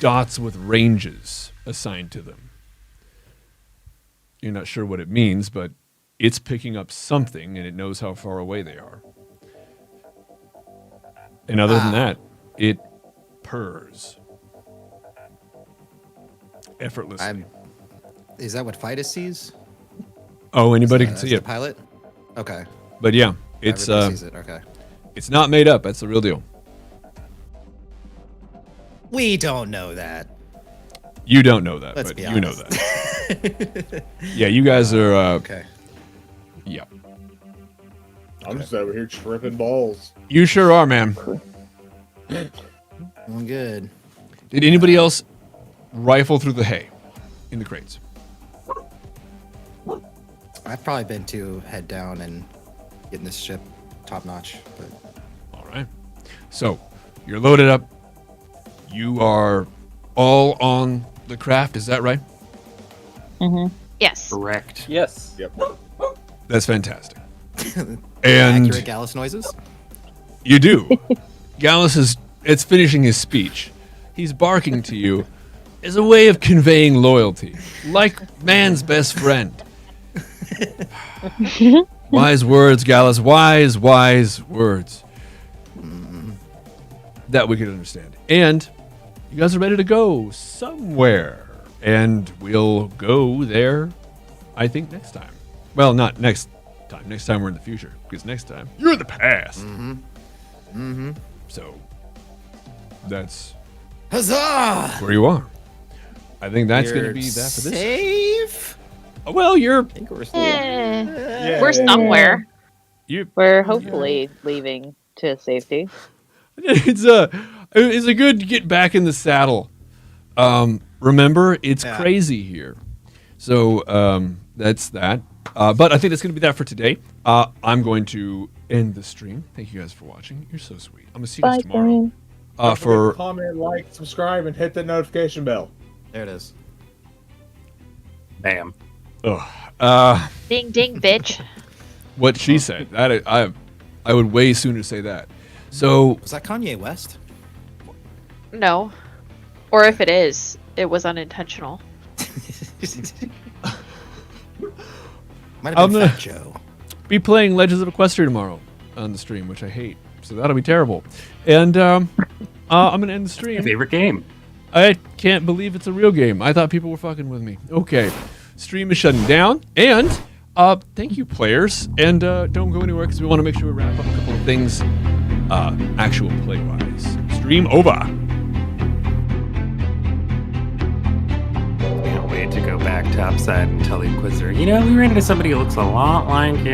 dots with ranges assigned to them. You're not sure what it means, but it's picking up something and it knows how far away they are. And other than that, it purrs effortlessly. Is that what Fidus sees? Oh, anybody can That's see the it. pilot. Okay. But yeah, it's Everybody sees it. Okay. it's not made up. That's the real deal. We don't know that. You don't know that, Let's but be you know honest. that. Yeah, you guys are. Okay. Yeah, I'm just over here tripping balls. you sure are, man. Well, good. Did anybody else rifle through the hay in the crates? I've probably been to head down and getting this ship top notch. But All right. So you're loaded up. You are all on the craft. Is that right? Yes. Correct. Yes. Yep. That's fantastic. And accurate Gallus noises. you do. Gallus it's finishing his speech. He's barking to you as a way of conveying loyalty, like man's best friend. Wise words, Gallus. Wise words. That we could understand. And you guys are ready to go somewhere. And we'll go there, I think, next time. Well, not next time. Next time we're in the future. Because next time, you're in the past. So, that's Huzzah! where you are. I think that's going to We're be that for this. Safe. Well, I think we're still. We're somewhere. We're hopefully leaving to safety. It's a good get back in the saddle. Remember, it's Yeah. crazy here. So that's that. But I think that's going to be that for today. I'm going to end the stream. Thank you guys for watching. You're so sweet. I'm going to see you guys Bye, tomorrow. Brian. Don't forget For to comment, like, subscribe, and hit the notification bell. There it is. Bam. Ding ding, bitch. what she said. That I would way sooner say that. So Was that Kanye West? No. Or if it is, it was unintentional. Might I'm have been gonna- Fat Joe. be playing Legends of Equestria tomorrow on the stream, which I hate. So that'll be terrible. And I'm going to end the stream. Favorite game. I can't believe it's a real game. I thought people were fucking with me. Okay. Stream is shutting down. And thank you, players. And don't go anywhere because we want to make sure we wrap up a couple of things actual play-wise. Stream over. Can't wait to go back topside and tell the Inquisitor, we ran into somebody who looks a lot like you.